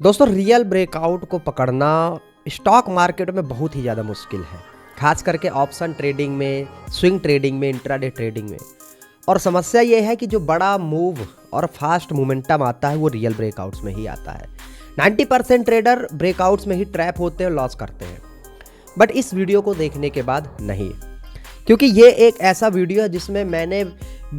दोस्तों real breakout को पकड़ना स्टॉक मार्केट में बहुत ही ज़्यादा मुश्किल है, खास करके ऑप्शन ट्रेडिंग में, स्विंग ट्रेडिंग में, इंट्राडे ट्रेडिंग में। और समस्या ये है कि जो बड़ा मूव और फास्ट मोमेंटम आता है वो रियल ब्रेकआउट्स में ही आता है। 90% ट्रेडर ब्रेकआउट्स में ही ट्रैप होते हैं, लॉस करते हैं। बट इस वीडियो को देखने के बाद नहीं, क्योंकि ये एक ऐसा वीडियो है जिसमें मैंने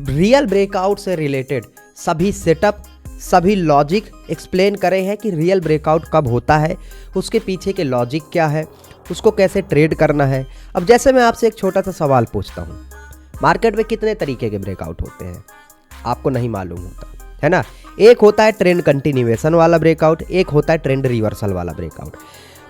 रियल ब्रेकआउट से रिलेटेड सभी सेटअप, सभी लॉजिक एक्सप्लेन करे हैं कि रियल ब्रेकआउट कब होता है, उसके पीछे के लॉजिक क्या है, उसको कैसे ट्रेड करना है। अब जैसे मैं आपसे एक छोटा सा सवाल पूछता हूँ, मार्केट में कितने तरीके के ब्रेकआउट होते हैं आपको नहीं मालूम होता है ना। एक होता है ट्रेंड कंटिन्यूएशन वाला ब्रेकआउट, एक होता है ट्रेंड रिवर्सल वाला ब्रेकआउट।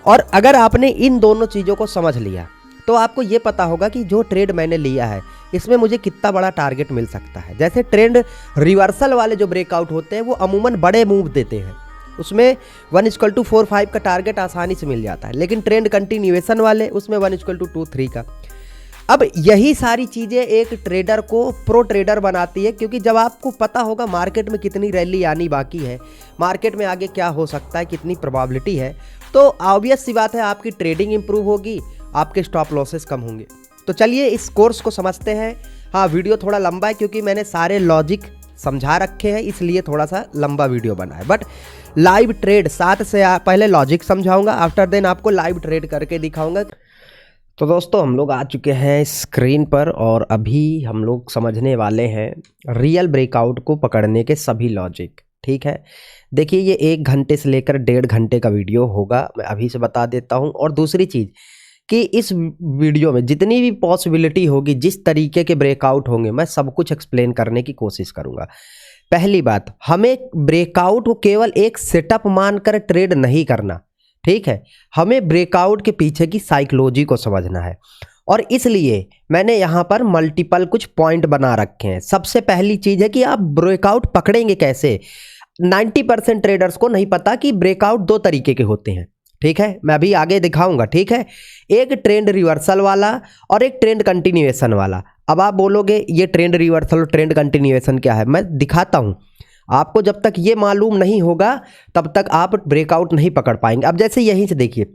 और अगर आपने इन दोनों चीज़ों को समझ लिया तो आपको ये पता होगा कि जो ट्रेड मैंने लिया है इसमें मुझे कितना बड़ा टारगेट मिल सकता है। जैसे ट्रेंड रिवर्सल वाले जो ब्रेकआउट होते हैं वो अमूमन बड़े मूव देते हैं, उसमें 1:4-5 का टारगेट आसानी से मिल जाता है। लेकिन ट्रेंड कंटिन्यूएशन वाले उसमें 1:2-3 का। अब यही सारी चीज़ें एक ट्रेडर को प्रो ट्रेडर बनाती है, क्योंकि जब आपको पता होगा मार्केट में कितनी रैली आनी बाकी है, मार्केट में आगे क्या हो सकता है, कितनी प्रोबेबिलिटी है, तो ऑब्वियस सी बात है आपकी ट्रेडिंग इंप्रूव होगी, आपके स्टॉप लॉसेस कम होंगे। तो चलिए इस कोर्स को समझते हैं। हाँ, वीडियो थोड़ा लंबा है क्योंकि मैंने सारे लॉजिक समझा रखे हैं, इसलिए थोड़ा सा लंबा वीडियो बना है। बट लाइव ट्रेड साथ से पहले लॉजिक समझाऊंगा, आफ्टर देन आपको लाइव ट्रेड करके दिखाऊंगा। तो दोस्तों हम लोग आ चुके हैं स्क्रीन पर और अभी हम लोग समझने वाले हैं रियल ब्रेकआउट को पकड़ने के सभी लॉजिक। ठीक है, देखिए ये 1 घंटे से लेकर 1.5 घंटे का वीडियो होगा, मैं अभी से बता देता हूँ। और दूसरी चीज़ कि इस वीडियो में जितनी भी पॉसिबिलिटी होगी, जिस तरीके के ब्रेकआउट होंगे, मैं सब कुछ एक्सप्लेन करने की कोशिश करूंगा। पहली बात, हमें ब्रेकआउट को केवल एक सेटअप मानकर ट्रेड नहीं करना, ठीक है, हमें ब्रेकआउट के पीछे की साइकोलॉजी को समझना है। और इसलिए मैंने यहाँ पर मल्टीपल कुछ पॉइंट बना रखे हैं। सबसे पहली चीज़ है कि आप ब्रेकआउट पकड़ेंगे कैसे। 90% ट्रेडर्स को नहीं पता कि ब्रेकआउट 2 तरीके के होते हैं, ठीक है, मैं अभी आगे दिखाऊंगा। ठीक है, एक ट्रेंड रिवर्सल वाला और एक ट्रेंड कंटिन्यूएशन वाला। अब आप बोलोगे ये ट्रेंड रिवर्सल और ट्रेंड कंटिन्यूएशन क्या है, मैं दिखाता हूं आपको। जब तक ये मालूम नहीं होगा तब तक आप ब्रेकआउट नहीं पकड़ पाएंगे। अब जैसे यहीं से देखिए,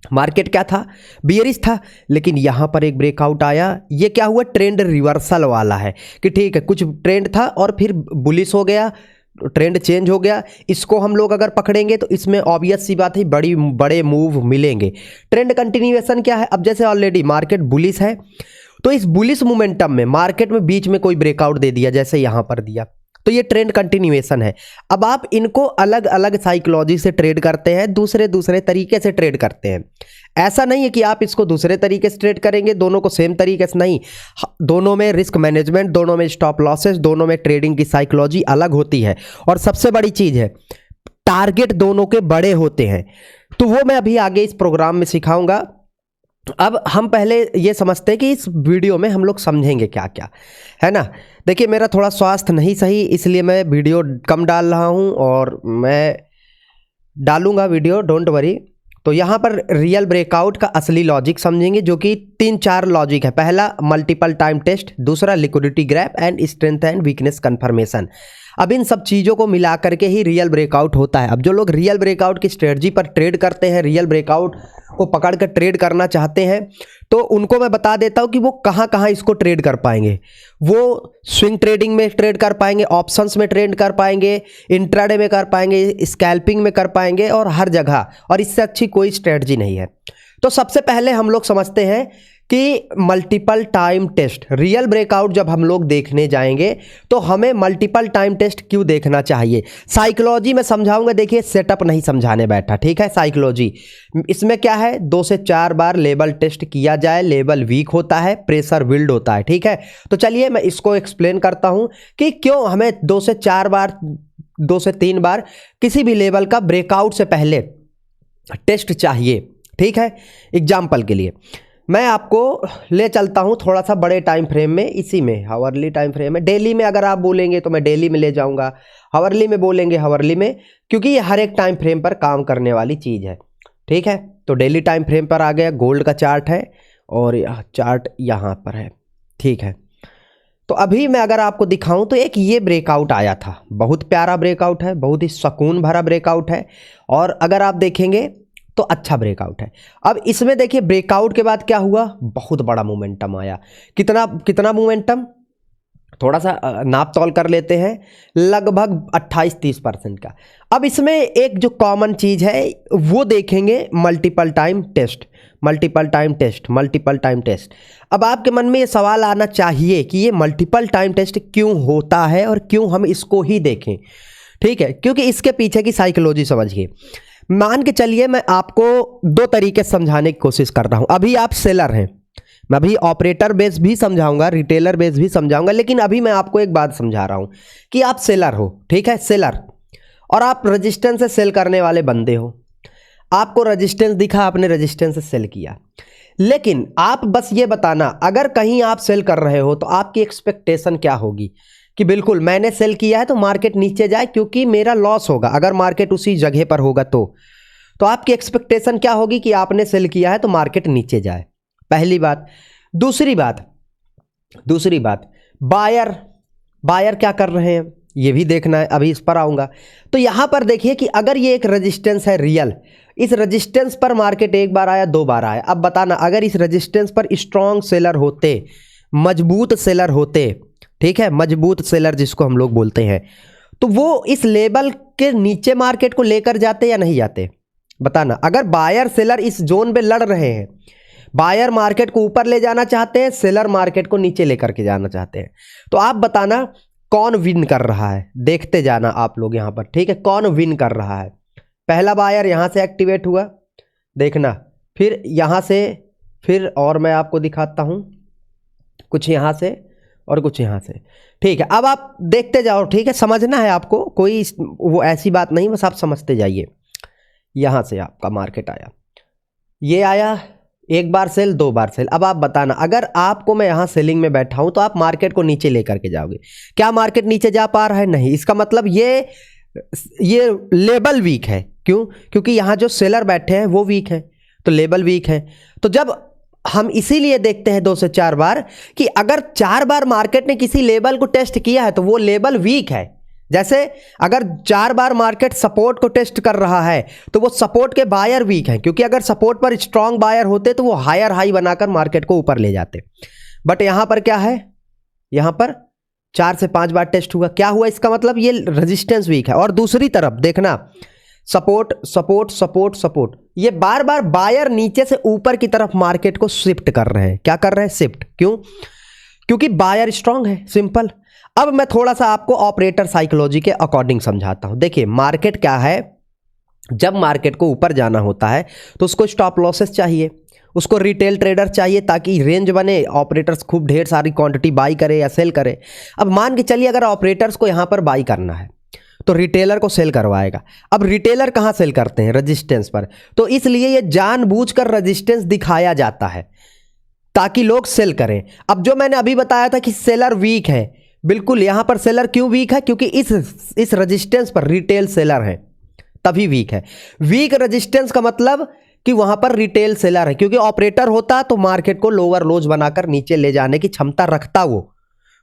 मार्केट क्या था, बियरिश था, लेकिन यहाँ पर एक ब्रेकआउट आया। ये क्या हुआ, ट्रेंड रिवर्सल वाला है कि ठीक है, कुछ ट्रेंड था और फिर बुलिश हो गया, ट्रेंड चेंज हो गया। इसको हम लोग अगर पकड़ेंगे तो इसमें ऑब्वियस सी बात है बड़े मूव मिलेंगे। ट्रेंड कंटिन्यूएशन क्या है, अब जैसे ऑलरेडी मार्केट बुलिश है तो इस बुलिश मोमेंटम में मार्केट में बीच में कोई ब्रेकआउट दे दिया, जैसे यहाँ पर दिया, तो ये ट्रेंड कंटिन्यूएशन है। अब आप इनको अलग अलग साइकोलॉजी से ट्रेड करते हैं, दूसरे तरीके से ट्रेड करते हैं। ऐसा नहीं है कि आप इसको दूसरे तरीके से ट्रेड करेंगे, दोनों को सेम तरीके से नहीं, दोनों में रिस्क मैनेजमेंट, दोनों में स्टॉप लॉसेस, दोनों में ट्रेडिंग की साइकोलॉजी अलग होती है। और सबसे बड़ी चीज़ है, टारगेट दोनों के बड़े होते हैं। तो वो मैं अभी आगे इस प्रोग्राम में सिखाऊंगा। अब हम पहले ये समझते हैं कि इस वीडियो में हम लोग समझेंगे क्या क्या, है ना। देखिए मेरा थोड़ा स्वास्थ्य नहीं सही, इसलिए मैं वीडियो कम डाल रहा हूँ और मैं डालूंगा वीडियो, डोंट वरी। तो यहाँ पर रियल ब्रेकआउट का असली लॉजिक समझेंगे, जो कि 3-4 लॉजिक है। पहला मल्टीपल टाइम टेस्ट, दूसरा liquidity grab and strength and weakness confirmation. अब इन सब चीज़ों को मिला करके ही रियल ब्रेकआउट होता है। अब जो लोग रियल ब्रेकआउट की स्ट्रेटजी पर ट्रेड करते हैं, रियल ब्रेकआउट को पकड़ कर ट्रेड करना चाहते हैं, तो उनको मैं बता देता हूं कि वो कहां कहां इसको ट्रेड कर पाएंगे। वो स्विंग ट्रेडिंग में ट्रेड कर पाएंगे, ऑप्शंस में ट्रेड कर पाएंगे, इंट्राडे में कर पाएंगे, स्कैल्पिंग में कर पाएंगे, और हर जगह। और इससे अच्छी कोई स्ट्रेटजी नहीं है। तो सबसे पहले हम लोग समझते हैं कि multiple time test, real breakout जब हम लोग देखने जाएंगे तो हमें मल्टीपल टाइम टेस्ट क्यों देखना चाहिए। साइकोलॉजी में समझाऊंगा, देखिए सेटअप नहीं समझाने बैठा, ठीक है। साइकोलॉजी इसमें क्या है, 2 से 4 बार लेवल टेस्ट किया जाए, लेवल वीक होता है, प्रेशर बिल्ड होता है, ठीक है। तो चलिए मैं इसको एक्सप्लेन करता हूं कि क्यों हमें 2 से 4 बार, 2 से 3 बार किसी भी लेवल का ब्रेकआउट से पहले टेस्ट चाहिए, ठीक है। एग्जाम्पल के लिए मैं आपको ले चलता हूं थोड़ा सा बड़े टाइम फ्रेम में, इसी में हावरली टाइम फ्रेम में। डेली में अगर आप बोलेंगे तो मैं डेली में ले जाऊंगा, हावरली में बोलेंगे हावरली में, क्योंकि ये हर एक टाइम फ्रेम पर काम करने वाली चीज़ है, ठीक है। तो डेली टाइम फ्रेम पर आ गया, गोल्ड का चार्ट है और चार्ट यहाँ पर है, ठीक है। तो अभी मैं अगर आपको दिखाऊं तो एक ये ब्रेकआउट आया था, बहुत प्यारा ब्रेकआउट है, बहुत ही सुकून भरा ब्रेकआउट है, और अगर आप देखेंगे तो अच्छा ब्रेकआउट है। अब इसमें देखिए ब्रेकआउट के बाद क्या हुआ, बहुत बड़ा मोमेंटम आया। कितना कितना मोमेंटम, थोड़ा सा नाप तौल कर लेते हैं, लगभग 28-30% का। अब इसमें एक जो कॉमन चीज़ है वो देखेंगे, multiple time test, multiple time test, multiple time test. अब आपके मन में ये सवाल आना चाहिए कि ये मल्टीपल टाइम टेस्ट क्यों होता है और क्यों हम इसको ही देखें, ठीक है, क्योंकि इसके पीछे की साइकोलॉजी समझिए। मान के चलिए मैं आपको दो तरीके से समझाने की कोशिश कर रहा हूँ। अभी आप सेलर हैं, मैं अभी ऑपरेटर बेस भी समझाऊंगा, रिटेलर बेस भी समझाऊंगा, लेकिन अभी मैं आपको एक बात समझा रहा हूं कि आप सेलर हो, ठीक है, सेलर, और आप रेजिस्टेंस से सेल करने वाले बंदे हो। आपको रेजिस्टेंस दिखा, आपने रेजिस्टेंस से सेल किया, लेकिन आप बस ये बताना, अगर कहीं आप सेल कर रहे हो तो आपकी एक्सपेक्टेशन क्या होगी कि बिल्कुल मैंने सेल किया है तो मार्केट नीचे जाए क्योंकि मेरा लॉस होगा अगर मार्केट उसी जगह पर होगा। तो आपकी एक्सपेक्टेशन क्या होगी कि आपने सेल किया है तो मार्केट नीचे जाए, पहली बात। दूसरी बात बायर क्या कर रहे हैं ये भी देखना है, अभी इस पर आऊंगा। तो यहां पर देखिए कि अगर ये एक रेजिस्टेंस है रियल, इस रेजिस्टेंस पर मार्केट एक बार आया, दो बार आया। अब बताना, अगर इस रेजिस्टेंस पर स्ट्रॉन्ग सेलर होते, मजबूत सेलर होते, ठीक है, मजबूत सेलर जिसको हम लोग बोलते हैं, तो वो इस लेवल के नीचे मार्केट को लेकर जाते या नहीं जाते, बताना। अगर बायर सेलर इस जोन पे लड़ रहे हैं, बायर मार्केट को ऊपर ले जाना चाहते हैं, सेलर मार्केट को नीचे लेकर के जाना चाहते हैं, तो आप बताना कौन विन कर रहा है, देखते जाना आप लोग यहां पर, ठीक है, कौन विन कर रहा है। पहला बायर यहां से एक्टिवेट हुआ, देखना, फिर यहां से, फिर और मैं आपको दिखाता हूं, कुछ यहां से और कुछ यहां से, ठीक है। अब आप देखते जाओ, ठीक है, समझना है आपको, कोई वो ऐसी बात नहीं, बस आप समझते जाइए। यहां से आपका मार्केट आया, ये आया, एक बार सेल, दो बार सेल। अब आप बताना, अगर आपको मैं यहां सेलिंग में बैठा हूं तो आप मार्केट को नीचे लेकर के जाओगे, क्या मार्केट नीचे जा पा रहा है? नहीं। इसका मतलब ये लेवल वीक है। क्यों? क्योंकि यहां जो सेलर बैठे हैं वो वीक है, तो लेवल वीक है। तो जब हम इसीलिए देखते हैं 2 से 4 बार कि अगर 4 बार मार्केट ने किसी लेवल को टेस्ट किया है तो वो लेवल वीक है। जैसे अगर 4 बार मार्केट सपोर्ट को टेस्ट कर रहा है तो वो सपोर्ट के बायर वीक हैं, क्योंकि अगर सपोर्ट पर स्ट्रांग बायर होते तो वो हायर हाई बनाकर मार्केट को ऊपर ले जाते। बट यहां पर क्या है, यहां पर 4 से 5 बार टेस्ट हुआ, क्या हुआ? इसका मतलब ये रेजिस्टेंस वीक है। और दूसरी तरफ देखना, सपोर्ट सपोर्ट सपोर्ट सपोर्ट, ये बार बार बायर नीचे से ऊपर की तरफ मार्केट को शिफ्ट कर रहे हैं। क्या कर रहे हैं? शिफ्ट। क्यों? क्योंकि बायर स्ट्रांग है, सिंपल। अब मैं थोड़ा सा आपको ऑपरेटर साइकोलॉजी के अकॉर्डिंग समझाता हूं। देखिए मार्केट क्या है, जब मार्केट को ऊपर जाना होता है तो उसको स्टॉप लॉसेस चाहिए, उसको रिटेल ट्रेडर चाहिए ताकि रेंज बने, ऑपरेटर्स खूब ढेर सारी क्वांटिटी बाई करे या सेल करे। अब मान के चलिए अगर ऑपरेटर्स को यहां पर बाई करना है तो रिटेलर को सेल करवाएगा। अब रिटेलर कहां सेल करते हैं? रेजिस्टेंस पर। तो इसलिए ये जानबूझकर रेजिस्टेंस दिखाया जाता है ताकि लोग सेल करें। अब जो मैंने अभी बताया था कि सेलर वीक है, बिल्कुल यहां पर सेलर क्यों वीक है? क्योंकि इस रेजिस्टेंस पर रिटेल सेलर है, तभी वीक है। वीक रेजिस्टेंस का मतलब कि वहां पर रिटेल सेलर है, क्योंकि ऑपरेटर होता तो मार्केट को लोअर लोज बनाकर नीचे ले जाने की क्षमता रखता, वो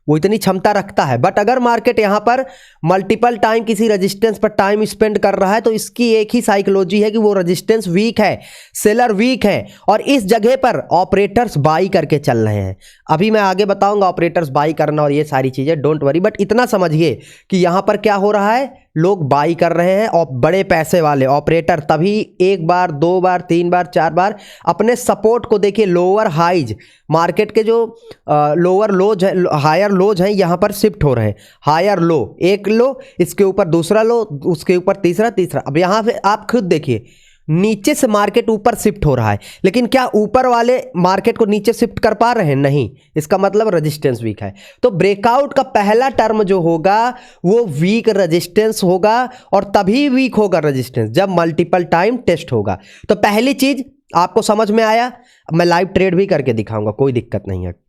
इतनी क्षमता रखता है। बट अगर मार्केट यहां पर मल्टीपल टाइम किसी रेजिस्टेंस पर टाइम स्पेंड कर रहा है तो इसकी एक ही साइकोलॉजी है कि वो रेजिस्टेंस वीक है, सेलर वीक है, और इस जगह पर ऑपरेटर्स बाई करके चल रहे हैं। अभी मैं आगे बताऊंगा ऑपरेटर्स बाई करना और ये सारी चीजें, डोंट वरी। बट इतना समझिए कि यहां पर क्या हो रहा है, लोग बाई कर रहे हैं और बड़े पैसे वाले ऑपरेटर, तभी 1 बार 2 बार 3 बार 4 बार अपने सपोर्ट को देखिए, लोअर हाइज, मार्केट के जो लोअर लोज है, हायर लोज हैं, यहां पर शिफ्ट हो रहे हैं। हायर लो, एक लो, इसके ऊपर दूसरा लो, उसके ऊपर तीसरा। अब यहां पे आप खुद देखिए, नीचे से मार्केट वीक शिफ्ट हो रहा है, लेकिन क्या ऊपर वाले मार्केट को नीचे शिफ्ट कर पा रहे हैं? नहीं। इसका मतलब रेजिस्टेंस वीक है। तो ब्रेकआउट का पहला टर्म जो होगा वो वीक रेजिस्टेंस होगा, और तभी वीक होगा रेजिस्टेंस जब मल्टीपल टाइम टेस्ट होगा। तो पहली चीज आपको समझ में आया, मैं लाइव ट्रेड भी करके दिखाऊंगा, कोई दिक्कत नहीं है।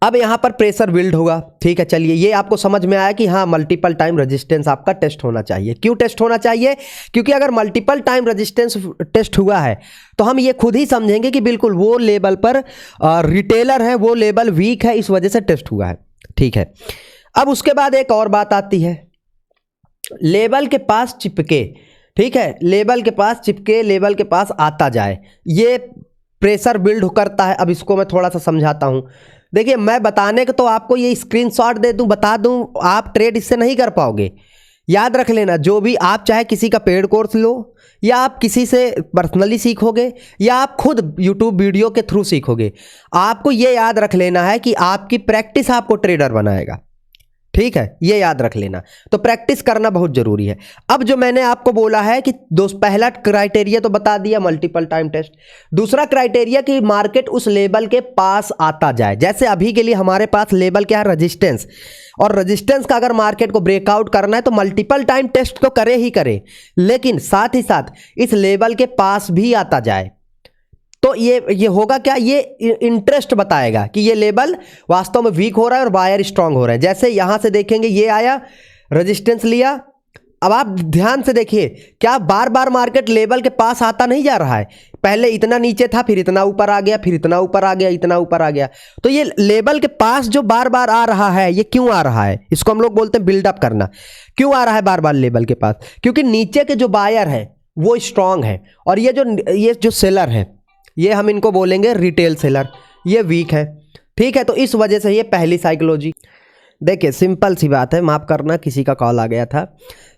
अब यहां पर प्रेशर बिल्ड होगा, ठीक है। चलिए ये आपको समझ में आया कि हाँ मल्टीपल टाइम रेजिस्टेंस आपका टेस्ट होना चाहिए। क्यों टेस्ट होना चाहिए? क्योंकि अगर मल्टीपल टाइम रेजिस्टेंस टेस्ट हुआ है तो हम ये खुद ही समझेंगे कि बिल्कुल वो लेवल पर रिटेलर है, वो लेवल वीक है, इस वजह से टेस्ट हुआ है। ठीक है। अब उसके बाद एक और बात आती है, लेबल के पास चिपके, ठीक है, लेबल के पास चिपके, लेबल के पास आता जाए, ये प्रेशर बिल्ड करता है। अब इसको मैं थोड़ा सा समझाता हूँ। देखिए, मैं बताने के तो आपको ये स्क्रीनशॉट दे दूँ, बता दूँ, आप ट्रेड इससे नहीं कर पाओगे। याद रख लेना, जो भी आप चाहे किसी का पेड कोर्स लो, या आप किसी से पर्सनली सीखोगे, या आप खुद यूट्यूब वीडियो के थ्रू सीखोगे, आपको ये याद रख लेना है कि आपकी प्रैक्टिस आपको ट्रेडर बनाएगा। ठीक है, ये याद रख लेना। तो प्रैक्टिस करना बहुत जरूरी है। अब जो मैंने आपको बोला है कि दोस्त, पहला क्राइटेरिया तो बता दिया, मल्टीपल टाइम टेस्ट। दूसरा क्राइटेरिया कि मार्केट उस लेवल के पास आता जाए। जैसे अभी के लिए हमारे पास लेवल क्या है, रेजिस्टेंस, और रेजिस्टेंस का अगर मार्केट को ब्रेकआउट करना है तो मल्टीपल टाइम टेस्ट तो करे ही करे, लेकिन साथ ही साथ इस लेवल के पास भी आता जाए। तो ये होगा क्या, ये इंटरेस्ट बताएगा कि ये लेवल वास्तव में वीक हो रहा है और बायर स्ट्रांग हो रहे हैं। जैसे यहां से देखेंगे, ये आया, रेजिस्टेंस लिया। अब आप ध्यान से देखिए, क्या बार बार मार्केट लेवल के पास आता नहीं जा रहा है। पहले इतना नीचे था, फिर इतना ऊपर आ गया, फिर इतना ऊपर आ गया, इतना ऊपर आ गया। तो ये लेवल के पास जो बार बार आ रहा है, ये क्यों आ रहा है, इसको हम लोग बोलते हैं बिल्डअप करना। क्यों आ रहा है बार बार लेवल के पास? क्योंकि नीचे के जो बायर है वो स्ट्रांग है, और ये जो सेलर है, ये हम इनको बोलेंगे रिटेल सेलर, ये वीक है। ठीक है, तो इस वजह से ये पहली साइकोलॉजी। देखिए, सिंपल सी बात है, माफ़ करना किसी का कॉल आ गया था।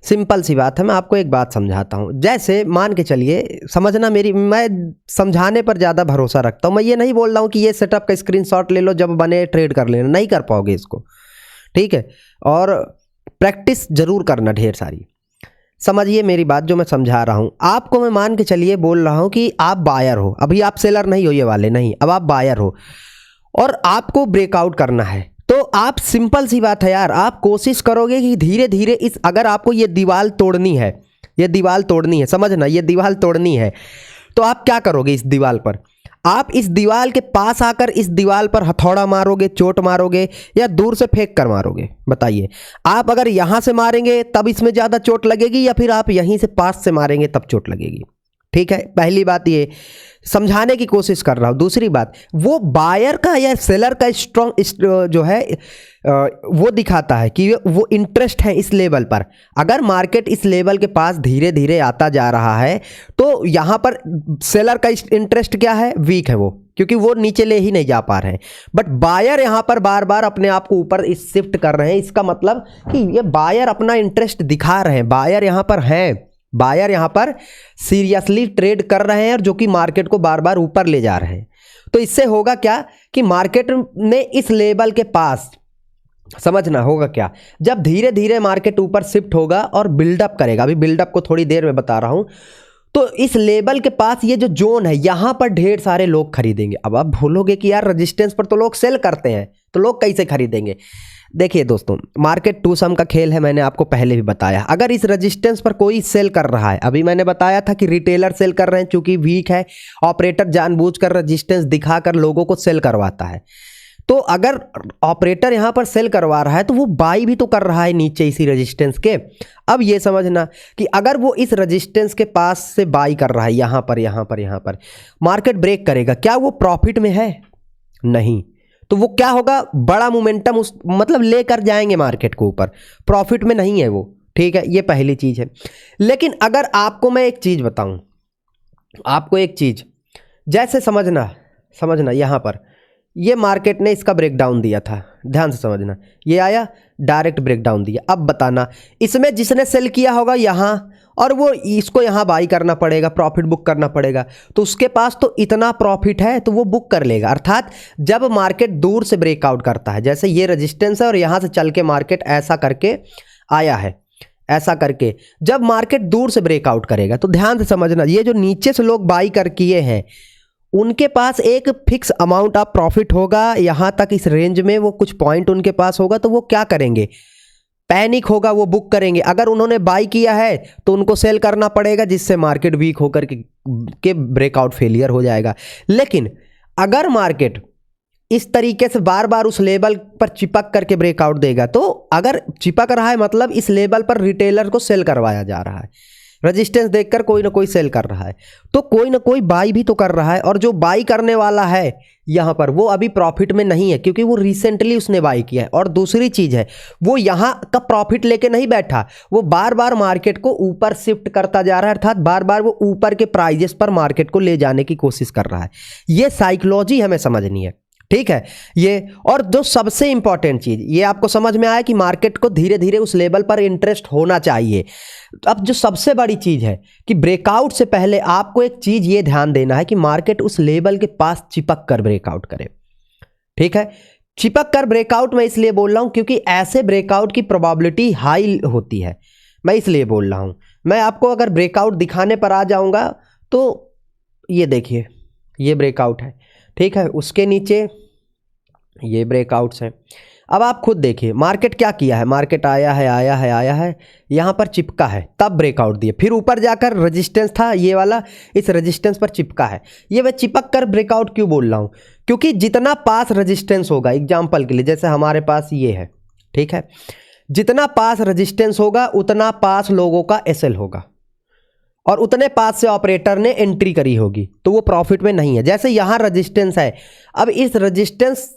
सिंपल सी बात है, मैं आपको एक बात समझाता हूँ। जैसे मान के चलिए, समझना, मैं समझाने पर ज़्यादा भरोसा रखता हूँ। मैं ये नहीं बोल रहा हूँ कि ये सेटअप का स्क्रीनशॉट ले लो, जब बने ट्रेड कर लेना, नहीं कर पाओगे इसको। ठीक है, और प्रैक्टिस जरूर करना ढेर सारी। समझिए मेरी बात जो मैं समझा रहा हूँ आपको। मैं मान के चलिए बोल रहा हूँ कि आप बायर हो, अभी आप सेलर नहीं हो ये वाले, नहीं, अब आप बायर हो और आपको ब्रेकआउट करना है। तो आप, सिंपल सी बात है यार, आप कोशिश करोगे कि धीरे धीरे अगर आपको ये दीवार तोड़नी है, ये दीवार तोड़नी है, समझना, ये दीवार तोड़नी है, तो आप क्या करोगे इस दीवार पर? आप इस दीवार के पास आकर इस दीवार पर हथौड़ा मारोगे, चोट मारोगे, या दूर से फेंक कर मारोगे? बताइए। आप अगर यहां से मारेंगे तब इसमें ज़्यादा चोट लगेगी, या फिर आप यहीं से पास से मारेंगे तब चोट लगेगी? ठीक है, पहली बात ये समझाने की कोशिश कर रहा हूँ। दूसरी बात, वो बायर का या सेलर का स्ट्रॉन्ग जो है वो दिखाता है कि वो इंटरेस्ट है इस लेवल पर। अगर मार्केट इस लेवल के पास धीरे धीरे आता जा रहा है तो यहाँ पर सेलर का इंटरेस्ट क्या है, वीक है वो, क्योंकि वो नीचे ले ही नहीं जा पा रहे हैं। बट बायर यहाँ पर बार बार अपने आप को ऊपर शिफ्ट कर रहे हैं। इसका मतलब कि ये बायर अपना इंटरेस्ट दिखा रहे हैं, बायर यहाँ पर हैं, बायर यहाँ पर सीरियसली ट्रेड कर रहे हैं, और जो कि मार्केट को बार बार ऊपर ले जा रहे हैं। तो इससे होगा क्या कि मार्केट ने इस लेवल के पास, समझना, होगा क्या, जब धीरे धीरे मार्केट ऊपर शिफ्ट होगा और बिल्डअप करेगा, अभी बिल्डअप को थोड़ी देर में बता रहा हूं, तो इस लेवल के पास ये जो जोन है, यहां पर ढेर सारे लोग खरीदेंगे। अब आप बोलोगे कि यार रेजिस्टेंस पर तो लोग सेल करते हैं, तो लोग कैसे खरीदेंगे? देखिए दोस्तों, मार्केट टू सम का खेल है, मैंने आपको पहले भी बताया। अगर इस रेजिस्टेंस पर कोई सेल कर रहा है, अभी मैंने बताया था कि रिटेलर सेल कर रहे हैं, चूंकि वीक है, ऑपरेटर जानबूझकर रेजिस्टेंस दिखाकर लोगों को सेल करवाता है। तो अगर ऑपरेटर यहां पर सेल करवा रहा है तो वो बाई भी तो कर रहा है नीचे इसी रेजिस्टेंस के। अब ये समझना कि अगर वो इस रेजिस्टेंस के पास से बाई कर रहा है, यहां पर यहां पर यहां पर, मार्केट ब्रेक करेगा, क्या वो प्रॉफिट में है? नहीं। तो वो क्या होगा, बड़ा मोमेंटम मतलब लेकर जाएंगे मार्केट को ऊपर, प्रॉफिट में नहीं है वो। ठीक है, ये पहली चीज है। लेकिन अगर आपको मैं एक चीज बताऊं, आपको एक चीज, जैसे समझना यहां पर ये मार्केट ने इसका ब्रेकडाउन दिया था, ध्यान से समझना, ये आया डायरेक्ट ब्रेकडाउन दिया। अब बताना, इसमें जिसने सेल किया होगा यहाँ, और वो इसको यहाँ बाई करना पड़ेगा, प्रॉफिट बुक करना पड़ेगा, तो उसके पास तो इतना प्रॉफिट है तो वो बुक कर लेगा। अर्थात जब मार्केट दूर से ब्रेकआउट करता है, जैसे ये रेजिस्टेंस है और यहाँ से चल के मार्केट ऐसा करके आया है, ऐसा करके जब मार्केट दूर से ब्रेकआउट करेगा, तो ध्यान से समझना, ये जो नीचे से लोग बाई कर किए हैं, उनके पास एक फिक्स अमाउंट ऑफ प्रॉफिट होगा, यहाँ तक इस रेंज में वो कुछ पॉइंट उनके पास होगा, तो वो क्या करेंगे, पैनिक होगा, वो बुक करेंगे। अगर उन्होंने बाई किया है तो उनको सेल करना पड़ेगा, जिससे मार्केट वीक होकर के ब्रेकआउट फेलियर हो जाएगा। लेकिन अगर मार्केट इस तरीके से बार बार उस लेवल पर चिपक करके ब्रेकआउट देगा, तो अगर चिपक रहा है मतलब इस लेवल पर रिटेलर को सेल करवाया जा रहा है, रेजिस्टेंस देखकर कोई ना कोई सेल कर रहा है, तो कोई ना कोई बाई भी तो कर रहा है, और जो बाई करने वाला है यहाँ पर वो अभी प्रॉफिट में नहीं है क्योंकि वो रिसेंटली उसने बाई किया है। और दूसरी चीज़ है, वो यहाँ का प्रॉफिट लेके नहीं बैठा, वो बार बार मार्केट को ऊपर शिफ्ट करता जा रहा है, अर्थात बार बार वो ऊपर के प्राइजेस पर मार्केट को ले जाने की कोशिश कर रहा है। ये साइकोलॉजी हमें समझनी है, ठीक है। ये और जो सबसे इंपॉर्टेंट चीज ये आपको समझ में आया कि मार्केट को धीरे धीरे उस लेवल पर इंटरेस्ट होना चाहिए। अब जो सबसे बड़ी चीज है कि ब्रेकआउट से पहले आपको एक चीज ये ध्यान देना है कि मार्केट उस लेवल के पास चिपक कर ब्रेकआउट करे, ठीक है। चिपक कर ब्रेकआउट मैं इसलिए बोल रहा हूं क्योंकि ऐसे ब्रेकआउट की प्रोबेबिलिटी हाई होती है, मैं इसलिए बोल रहा हूं। मैं आपको अगर ब्रेकआउट दिखाने पर आ जाऊंगा तो ये देखिए, ये ब्रेकआउट है, ठीक है। उसके नीचे ये ब्रेकआउट्स हैं। अब आप खुद देखिए मार्केट क्या किया है, मार्केट आया है, यहाँ पर चिपका है, तब ब्रेकआउट दिए, फिर ऊपर जाकर रेजिस्टेंस था ये वाला, इस रेजिस्टेंस पर चिपका है। ये मैं चिपक कर ब्रेकआउट क्यों बोल रहा हूँ, क्योंकि जितना पास रेजिस्टेंस होगा, एग्जाम्पल के लिए जैसे हमारे पास ये है, ठीक है, जितना पास रेजिस्टेंस होगा उतना पास लोगों का एसएल होगा और उतने पास से ऑपरेटर ने एंट्री करी होगी, तो वो प्रॉफिट में नहीं है। जैसे यहाँ रेजिस्टेंस है, अब इस रेजिस्टेंस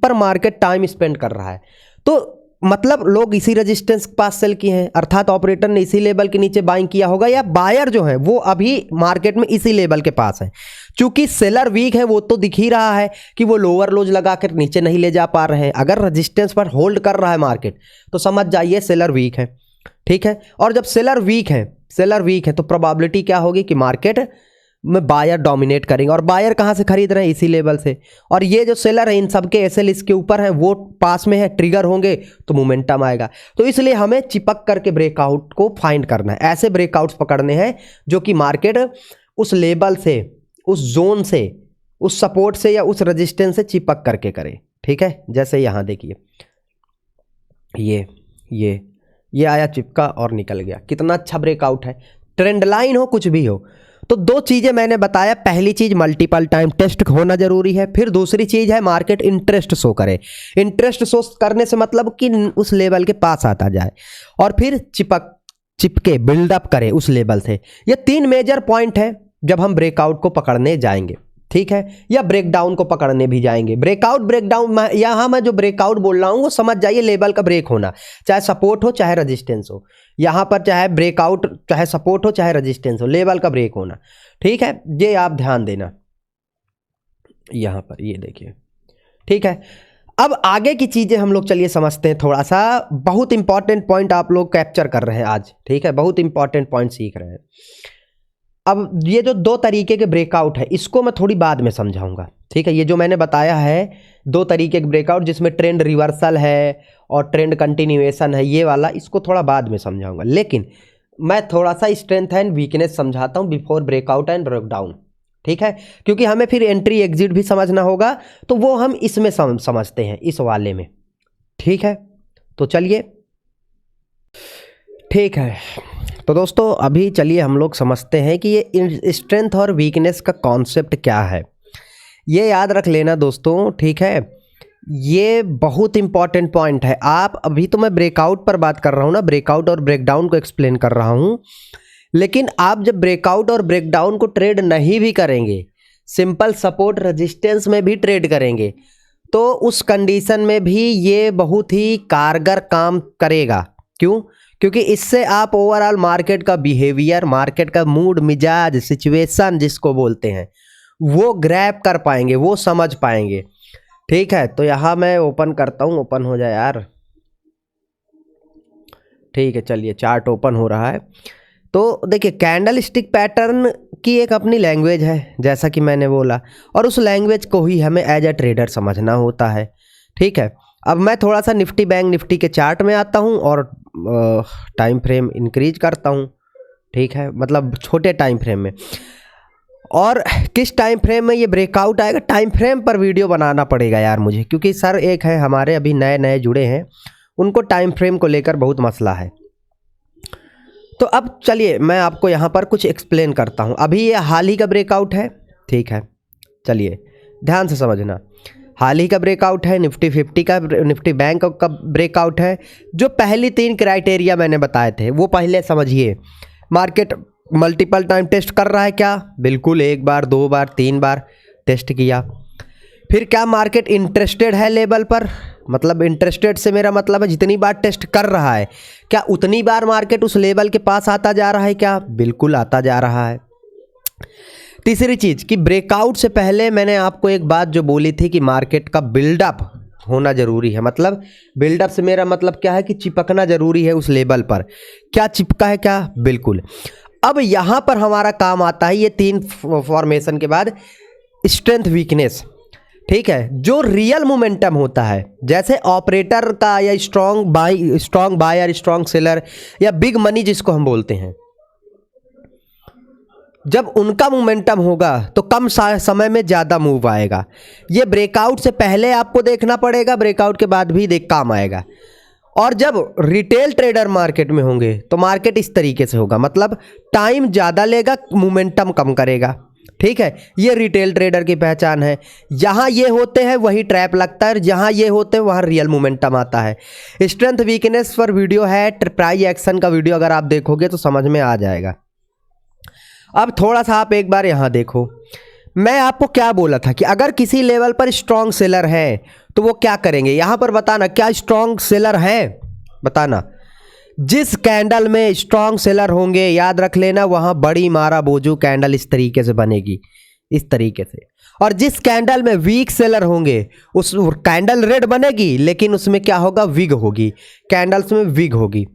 पर मार्केट टाइम स्पेंड कर रहा है, तो मतलब लोग इसी रेजिस्टेंस के पास सेल किए हैं, अर्थात ऑपरेटर ने इसी लेवल के नीचे बाइंग किया होगा, या बायर जो है वो अभी मार्केट में इसी लेवल के पास है। चूंकि सेलर वीक है वो तो दिख ही रहा है कि वो लोअर लोज लगा कर नीचे नहीं ले जा पा रहे हैं। अगर रेजिस्टेंस पर होल्ड कर रहा है मार्केट तो समझ जाइए सेलर वीक है, ठीक है। और जब सेलर वीक है तो प्रोबेबिलिटी क्या होगी कि मार्केट में बायर डोमिनेट करेंगे, और बायर कहाँ से खरीद रहे हैं, इसी लेवल से। और ये जो सेलर है इन सबके एसएल इसके ऊपर है, वो पास में है, ट्रिगर होंगे तो मोमेंटम आएगा। तो इसलिए हमें चिपक करके ब्रेकआउट को फाइंड करना है, ऐसे ब्रेकआउट्स पकड़ने हैं जो कि मार्केट उस लेवल से, उस जोन से, उस सपोर्ट से या उस रेजिस्टेंस से चिपक करके करे, ठीक है। जैसे यहाँ देखिए ये आया, चिपका और निकल गया, कितना अच्छा ब्रेकआउट है। ट्रेंड लाइन हो कुछ भी हो, तो दो चीजें मैंने बताया, पहली चीज मल्टीपल टाइम टेस्ट होना जरूरी है, फिर दूसरी चीज है मार्केट इंटरेस्ट शो करे। इंटरेस्ट शो करने से मतलब कि उस लेवल के पास आता जाए और फिर चिपके बिल्डअप करे उस लेवल से। ये तीन मेजर पॉइंट है जब हम ब्रेकआउट को पकड़ने जाएंगे, ठीक है, या ब्रेकडाउन को पकड़ने भी जाएंगे। ब्रेकडाउन यहाँ मैं जो ब्रेकआउट बोल रहा हूँ वो समझ जाइए लेवल का ब्रेक होना, चाहे सपोर्ट हो चाहे रेजिस्टेंस हो, यहाँ पर चाहे ब्रेकआउट चाहे सपोर्ट हो चाहे रेजिस्टेंस हो, लेवल का ब्रेक होना, ठीक है। ये आप ध्यान देना यहाँ पर, ये देखिए, ठीक है। अब आगे की चीजें हम लोग चलिए समझते हैं थोड़ा सा। बहुत इंपॉर्टेंट पॉइंट आप लोग कैप्चर कर रहे हैं आज, ठीक है, बहुत इंपॉर्टेंट पॉइंट सीख रहे हैं। अब ये जो दो तरीके के ब्रेकआउट है इसको मैं थोड़ी बाद में समझाऊंगा, ठीक है। ये जो मैंने बताया है दो तरीके के ब्रेकआउट जिसमें ट्रेंड रिवर्सल है और ट्रेंड कंटिन्यूएशन है, ये वाला इसको थोड़ा बाद में समझाऊंगा। लेकिन मैं थोड़ा सा स्ट्रेंथ एंड वीकनेस समझाता हूँ बिफोर ब्रेकआउट एंड ब्रेकडाउन, ठीक है, क्योंकि हमें फिर एंट्री एग्जिट भी समझना होगा, तो वो हम इसमें समझते हैं, इस वाले में, ठीक है। तो चलिए, ठीक है, तो दोस्तों अभी चलिए हम लोग समझते हैं कि ये स्ट्रेंथ और वीकनेस का कॉन्सेप्ट क्या है। ये याद रख लेना दोस्तों, ठीक है, ये बहुत इंपॉर्टेंट पॉइंट है। आप अभी तो मैं ब्रेकआउट पर बात कर रहा हूँ ना, ब्रेकआउट और ब्रेकडाउन को एक्सप्लेन कर रहा हूँ, लेकिन आप जब ब्रेकआउट और ब्रेकडाउन को ट्रेड नहीं भी करेंगे, सिंपल सपोर्ट रेजिस्टेंस में भी ट्रेड करेंगे, तो उस कंडीशन में भी ये बहुत ही कारगर काम करेगा। क्यों? क्योंकि इससे आप ओवरऑल मार्केट का बिहेवियर, मार्केट का मूड, मिजाज, सिचुएशन जिसको बोलते हैं, वो ग्रैब कर पाएंगे, वो समझ पाएंगे, ठीक है। तो यहाँ मैं ओपन करता हूँ, ओपन हो जाए यार, ठीक है। चलिए चार्ट ओपन हो रहा है। तो देखिए कैंडल स्टिक पैटर्न की एक अपनी लैंग्वेज है, जैसा कि मैंने बोला, और उस लैंग्वेज को ही हमें एज अ ट्रेडर समझना होता है, ठीक है। अब मैं थोड़ा सा निफ्टी बैंक निफ्टी के चार्ट में आता हूँ और टाइम फ्रेम इंक्रीज करता हूँ, ठीक है, मतलब छोटे टाइम फ्रेम में। और किस टाइम फ्रेम में ये ब्रेकआउट आएगा, टाइम फ्रेम पर वीडियो बनाना पड़ेगा यार मुझे, क्योंकि सर एक है हमारे अभी नए नए जुड़े हैं, उनको टाइम फ्रेम को लेकर बहुत मसला है। तो अब चलिए मैं आपको यहाँ पर कुछ एक्सप्लेन करता हूँ। अभी ये हाल ही का ब्रेकआउट है, ठीक है, चलिए ध्यान से समझना। हाल ही का ब्रेकआउट है, निफ्टी 50 का, निफ्टी बैंक का ब्रेकआउट है। जो पहली तीन क्राइटेरिया मैंने बताए थे वो पहले समझिए। मार्केट मल्टीपल टाइम टेस्ट कर रहा है क्या? बिल्कुल, 1 बार 2 बार 3 बार टेस्ट किया। फिर क्या मार्केट इंटरेस्टेड है लेवल पर? मतलब इंटरेस्टेड से मेरा मतलब है जितनी बार टेस्ट कर रहा है क्या उतनी बार मार्केट उस लेवल के पास आता जा रहा है क्या? बिल्कुल आता जा रहा है। तीसरी चीज़ कि ब्रेकआउट से पहले मैंने आपको एक बात जो बोली थी कि मार्केट का बिल्डअप होना ज़रूरी है। मतलब बिल्डअप से मेरा मतलब क्या है कि चिपकना ज़रूरी है उस लेवल पर। क्या चिपका है क्या? बिल्कुल। अब यहाँ पर हमारा काम आता है ये 3 फॉर्मेशन के बाद स्ट्रेंथ वीकनेस। ठीक है, जो रियल मोमेंटम होता है जैसे ऑपरेटर का या स्ट्रॉन्ग बायर, स्ट्रॉन्ग सेलर या बिग मनी जिसको हम बोलते हैं, जब उनका मोमेंटम होगा तो कम समय में ज़्यादा मूव आएगा। ये ब्रेकआउट से पहले आपको देखना पड़ेगा, ब्रेकआउट के बाद भी देख काम आएगा। और जब रिटेल ट्रेडर मार्केट में होंगे तो मार्केट इस तरीके से होगा, मतलब टाइम ज़्यादा लेगा, मोमेंटम कम करेगा। ठीक है, ये रिटेल ट्रेडर की पहचान है। जहाँ ये होते हैं वही ट्रैप लगता है, जहाँ ये होते हैं वहाँ रियल मोमेंटम आता है। स्ट्रेंथ वीकनेस पर वीडियो है, प्राइस एक्शन का वीडियो अगर आप देखोगे तो समझ में आ जाएगा। अब थोड़ा सा आप एक बार यहाँ देखो, मैं आपको क्या बोला था कि अगर किसी लेवल पर स्ट्रॉन्ग सेलर है तो वो क्या करेंगे। यहाँ पर बताना क्या स्ट्रॉन्ग सेलर है, बताना। जिस कैंडल में स्ट्रॉन्ग सेलर होंगे याद रख लेना वहाँ बड़ी मारा बोझू कैंडल इस तरीके से बनेगी, इस तरीके से। और जिस कैंडल में वीक सेलर होंगे उस कैंडल रेड बनेगी लेकिन उसमें क्या होगा, विग होगी, कैंडल्स में विग होगी।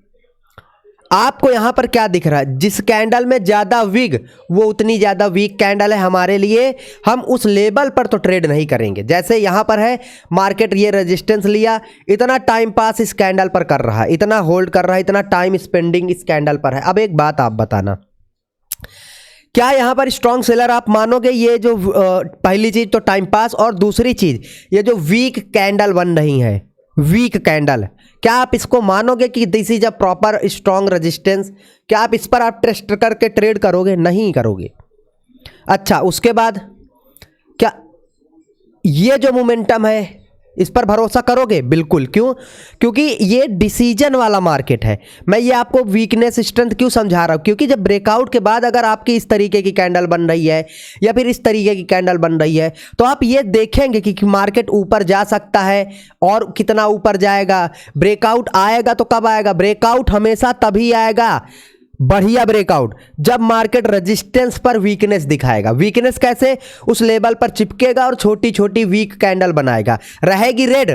आपको यहाँ पर क्या दिख रहा है, जिस कैंडल में ज़्यादा विग वो उतनी ज़्यादा वीक कैंडल है हमारे लिए, हम उस लेवल पर तो ट्रेड नहीं करेंगे। जैसे यहाँ पर है मार्केट, ये रेजिस्टेंस लिया, इतना टाइम पास इस कैंडल पर कर रहा है, इतना होल्ड कर रहा है, इतना टाइम स्पेंडिंग इस कैंडल पर है। अब एक बात आप बताना, क्या यहाँ पर स्ट्रॉन्ग सेलर आप मानोगे? ये जो पहली चीज़ तो टाइम पास, और दूसरी चीज़ ये जो वीक कैंडल बन रही है, वीक कैंडल, क्या आप इसको मानोगे कि this is a proper strong resistance? क्या आप इस पर आप टेस्ट करके ट्रेड करोगे? नहीं करोगे। अच्छा, उसके बाद क्या ये जो मोमेंटम है इस पर भरोसा करोगे? बिल्कुल। क्यों? क्योंकि ये डिसीजन वाला मार्केट है। मैं ये आपको वीकनेस स्ट्रेंथ क्यों समझा रहा हूँ, क्योंकि जब ब्रेकआउट के बाद अगर आपकी इस तरीके की कैंडल बन रही है या फिर इस तरीके की कैंडल बन रही है तो आप ये देखेंगे कि मार्केट ऊपर जा सकता है और कितना ऊपर जाएगा। ब्रेकआउट आएगा तो कब आएगा? ब्रेकआउट हमेशा तभी आएगा, बढ़िया ब्रेकआउट, जब मार्केट रेजिस्टेंस पर वीकनेस दिखाएगा। वीकनेस कैसे? उस लेवल पर चिपकेगा और छोटी छोटी वीक कैंडल बनाएगा, रहेगी रेड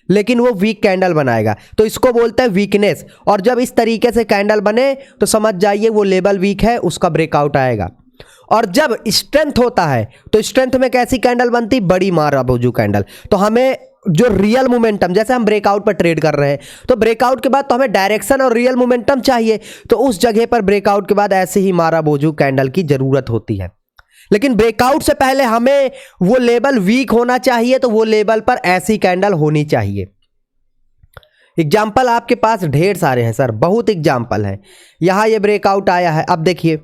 लेकिन वो वीक कैंडल बनाएगा, तो इसको बोलते हैं वीकनेस। और जब इस तरीके से कैंडल बने तो समझ जाइए वो लेवल वीक है, उसका ब्रेकआउट आएगा। और जब स्ट्रेंथ होता है तो स्ट्रेंथ में कैसी कैंडल बनती? बड़ी मारा बोझू कैंडल। तो हमें जो रियल मोमेंटम, जैसे हम ब्रेकआउट पर ट्रेड कर रहे हैं तो ब्रेकआउट के बाद तो हमें डायरेक्शन और रियल मोमेंटम चाहिए, तो उस जगह पर ब्रेकआउट के बाद ऐसे ही मारा बोझू कैंडल की जरूरत होती है। लेकिन ब्रेकआउट से पहले हमें वो लेवल वीक होना चाहिए, तो वो लेवल पर ऐसी कैंडल होनी चाहिए। एग्जाम्पल आपके पास ढेर सारे हैं सर, बहुत एग्जाम्पल है। यहां ये ब्रेकआउट आया है, अब देखिए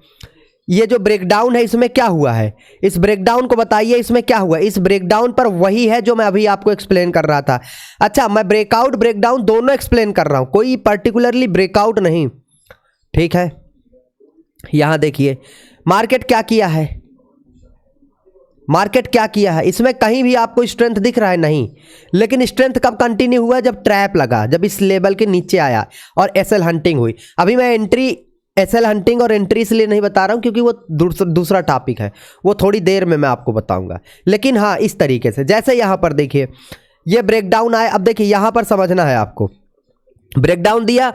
ये जो ब्रेकडाउन है इसमें क्या हुआ है, इस ब्रेकडाउन को बताइए इसमें क्या हुआ। इस ब्रेकडाउन पर वही है जो मैं अभी आपको एक्सप्लेन कर रहा था। अच्छा, मैं ब्रेकआउट ब्रेकडाउन दोनों एक्सप्लेन कर रहा हूं, कोई पर्टिकुलरली ब्रेकआउट नहीं। ठीक है, यहां देखिए मार्केट क्या किया है, मार्केट क्या किया है, इसमें कहीं भी आपको स्ट्रेंथ दिख रहा है? नहीं। लेकिन स्ट्रेंथ कब कंटिन्यू हुआ? जब ट्रैप लगा, जब इस लेवल के नीचे आया और एसएल हंटिंग हुई। अभी मैं एंट्री, एसएल हंटिंग और एंट्री इसलिए नहीं बता रहा हूं क्योंकि वो दूसरा टॉपिक है, वो थोड़ी देर में मैं आपको बताऊंगा। लेकिन हाँ, इस तरीके से जैसे यहां पर देखिए ये ब्रेकडाउन आया। अब देखिए यहां पर समझना है आपको, ब्रेकडाउन दिया,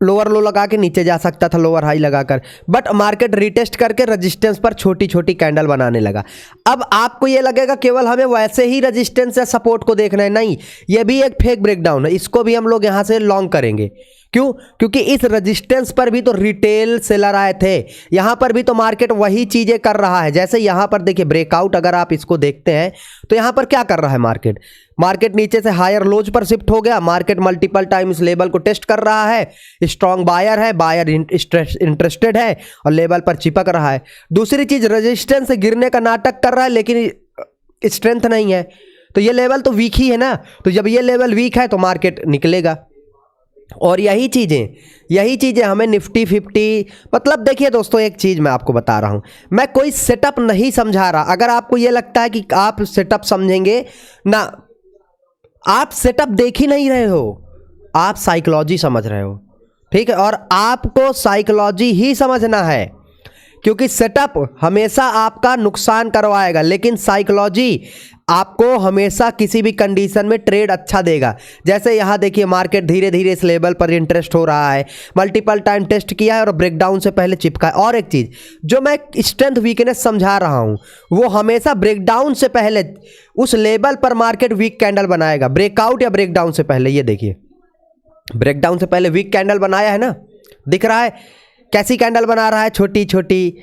लोअर लो लगा के नीचे जा सकता था, लोअर हाई लगाकर, बट मार्केट रिटेस्ट करके रेजिस्टेंस पर छोटी छोटी कैंडल बनाने लगा। अब आपको ये लगेगा केवल हमें वैसे ही रेजिस्टेंस या सपोर्ट को देखना है, नहीं, ये भी एक फेक ब्रेकडाउन है, इसको भी हम लोग यहां से लॉन्ग करेंगे। क्यों? क्योंकि इस रेजिस्टेंस पर भी तो रिटेल सेलर आए थे, यहां पर भी तो मार्केट वही चीजें कर रहा है। जैसे यहां पर देखिए ब्रेकआउट, अगर आप इसको देखते हैं तो यहां पर क्या कर रहा है मार्केट, मार्केट नीचे से हायर लोज पर शिफ्ट हो गया, मार्केट मल्टीपल टाइम इस लेवल को टेस्ट कर रहा है, स्ट्रॉन्ग बायर है, बायर इंटरेस्टेड है और लेवल पर चिपक रहा है। दूसरी चीज, रेजिस्टेंस से गिरने का नाटक कर रहा है लेकिन स्ट्रेंथ नहीं है, तो ये लेवल तो वीक ही है ना। तो जब ये लेवल वीक है तो मार्केट निकलेगा। और यही चीज़ें हमें निफ्टी 50, मतलब देखिए दोस्तों, एक चीज़ मैं आपको बता रहा हूँ, मैं कोई सेटअप नहीं समझा रहा। अगर आपको ये लगता है कि आप सेटअप समझेंगे ना, आप सेटअप देख ही नहीं रहे हो, आप साइकोलॉजी समझ रहे हो, ठीक है। और आपको साइकोलॉजी ही समझना है, क्योंकि सेटअप हमेशा आपका नुकसान करवाएगा, लेकिन साइकोलॉजी आपको हमेशा किसी भी कंडीशन में ट्रेड अच्छा देगा। जैसे यहाँ देखिए, मार्केट धीरे धीरे इस लेवल पर इंटरेस्ट हो रहा है, मल्टीपल टाइम टेस्ट किया है और ब्रेकडाउन से पहले चिपका है। और एक चीज़ जो मैं स्ट्रेंथ वीकनेस समझा रहा हूँ, वो हमेशा ब्रेकडाउन से पहले उस लेवल पर मार्केट वीक कैंडल बनाएगा, ब्रेकआउट या ब्रेकडाउन से पहले। ये देखिए, ब्रेकडाउन से पहले वीक कैंडल बनाया है ना, दिख रहा है कैसी कैंडल बना रहा है, छोटी छोटी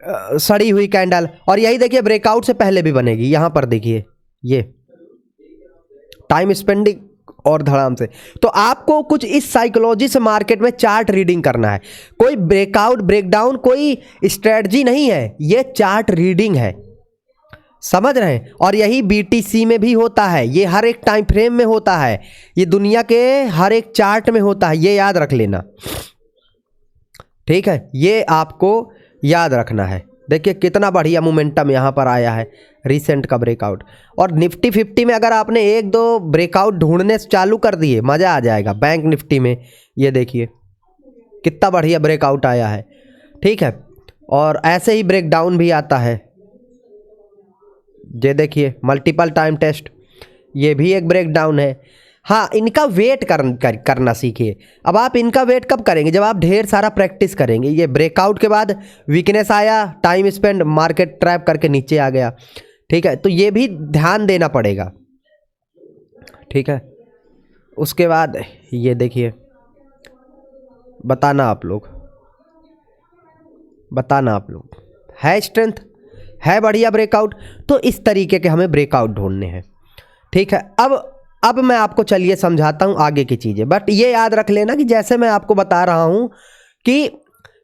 सड़ी हुई कैंडल। और यही देखिए ब्रेकआउट से पहले भी बनेगी, यहां पर देखिए ये टाइम स्पेंडिंग और धड़ाम से। तो आपको कुछ इस साइकोलॉजी से मार्केट में चार्ट रीडिंग करना है। कोई ब्रेकआउट ब्रेकडाउन कोई स्ट्रेटजी नहीं है, ये चार्ट रीडिंग है, समझ रहे हैं। और यही बीटीसी में भी होता है, ये हर एक टाइम फ्रेम में होता है, ये दुनिया के हर एक चार्ट में होता है, ये याद रख लेना, ठीक है। ये आपको याद रखना है। देखिए कितना बढ़िया मोमेंटम यहाँ पर आया है, रिसेंट का ब्रेकआउट। और निफ्टी 50 में अगर आपने एक दो ब्रेकआउट ढूंढने चालू कर दिए, मज़ा आ जाएगा। बैंक निफ्टी में ये देखिए कितना बढ़िया ब्रेकआउट आया है, ठीक है। और ऐसे ही ब्रेकडाउन भी आता है, ये देखिए मल्टीपल टाइम टेस्ट, ये भी एक ब्रेकडाउन है। हाँ, इनका वेट करना सीखिए। अब आप इनका वेट कब करेंगे, जब आप ढेर सारा प्रैक्टिस करेंगे। ये ब्रेकआउट के बाद वीकनेस आया, टाइम स्पेंड, मार्केट ट्रैप करके नीचे आ गया, ठीक है। तो ये भी ध्यान देना पड़ेगा, ठीक है। उसके बाद ये देखिए, बताना आप लोग है स्ट्रेंथ, है बढ़िया ब्रेकआउट। तो इस तरीके के हमें ब्रेकआउट ढूंढने हैं, ठीक है। अब मैं आपको चलिए समझाता हूँ आगे की चीज़ें। बट ये याद रख लेना कि जैसे मैं आपको बता रहा हूँ कि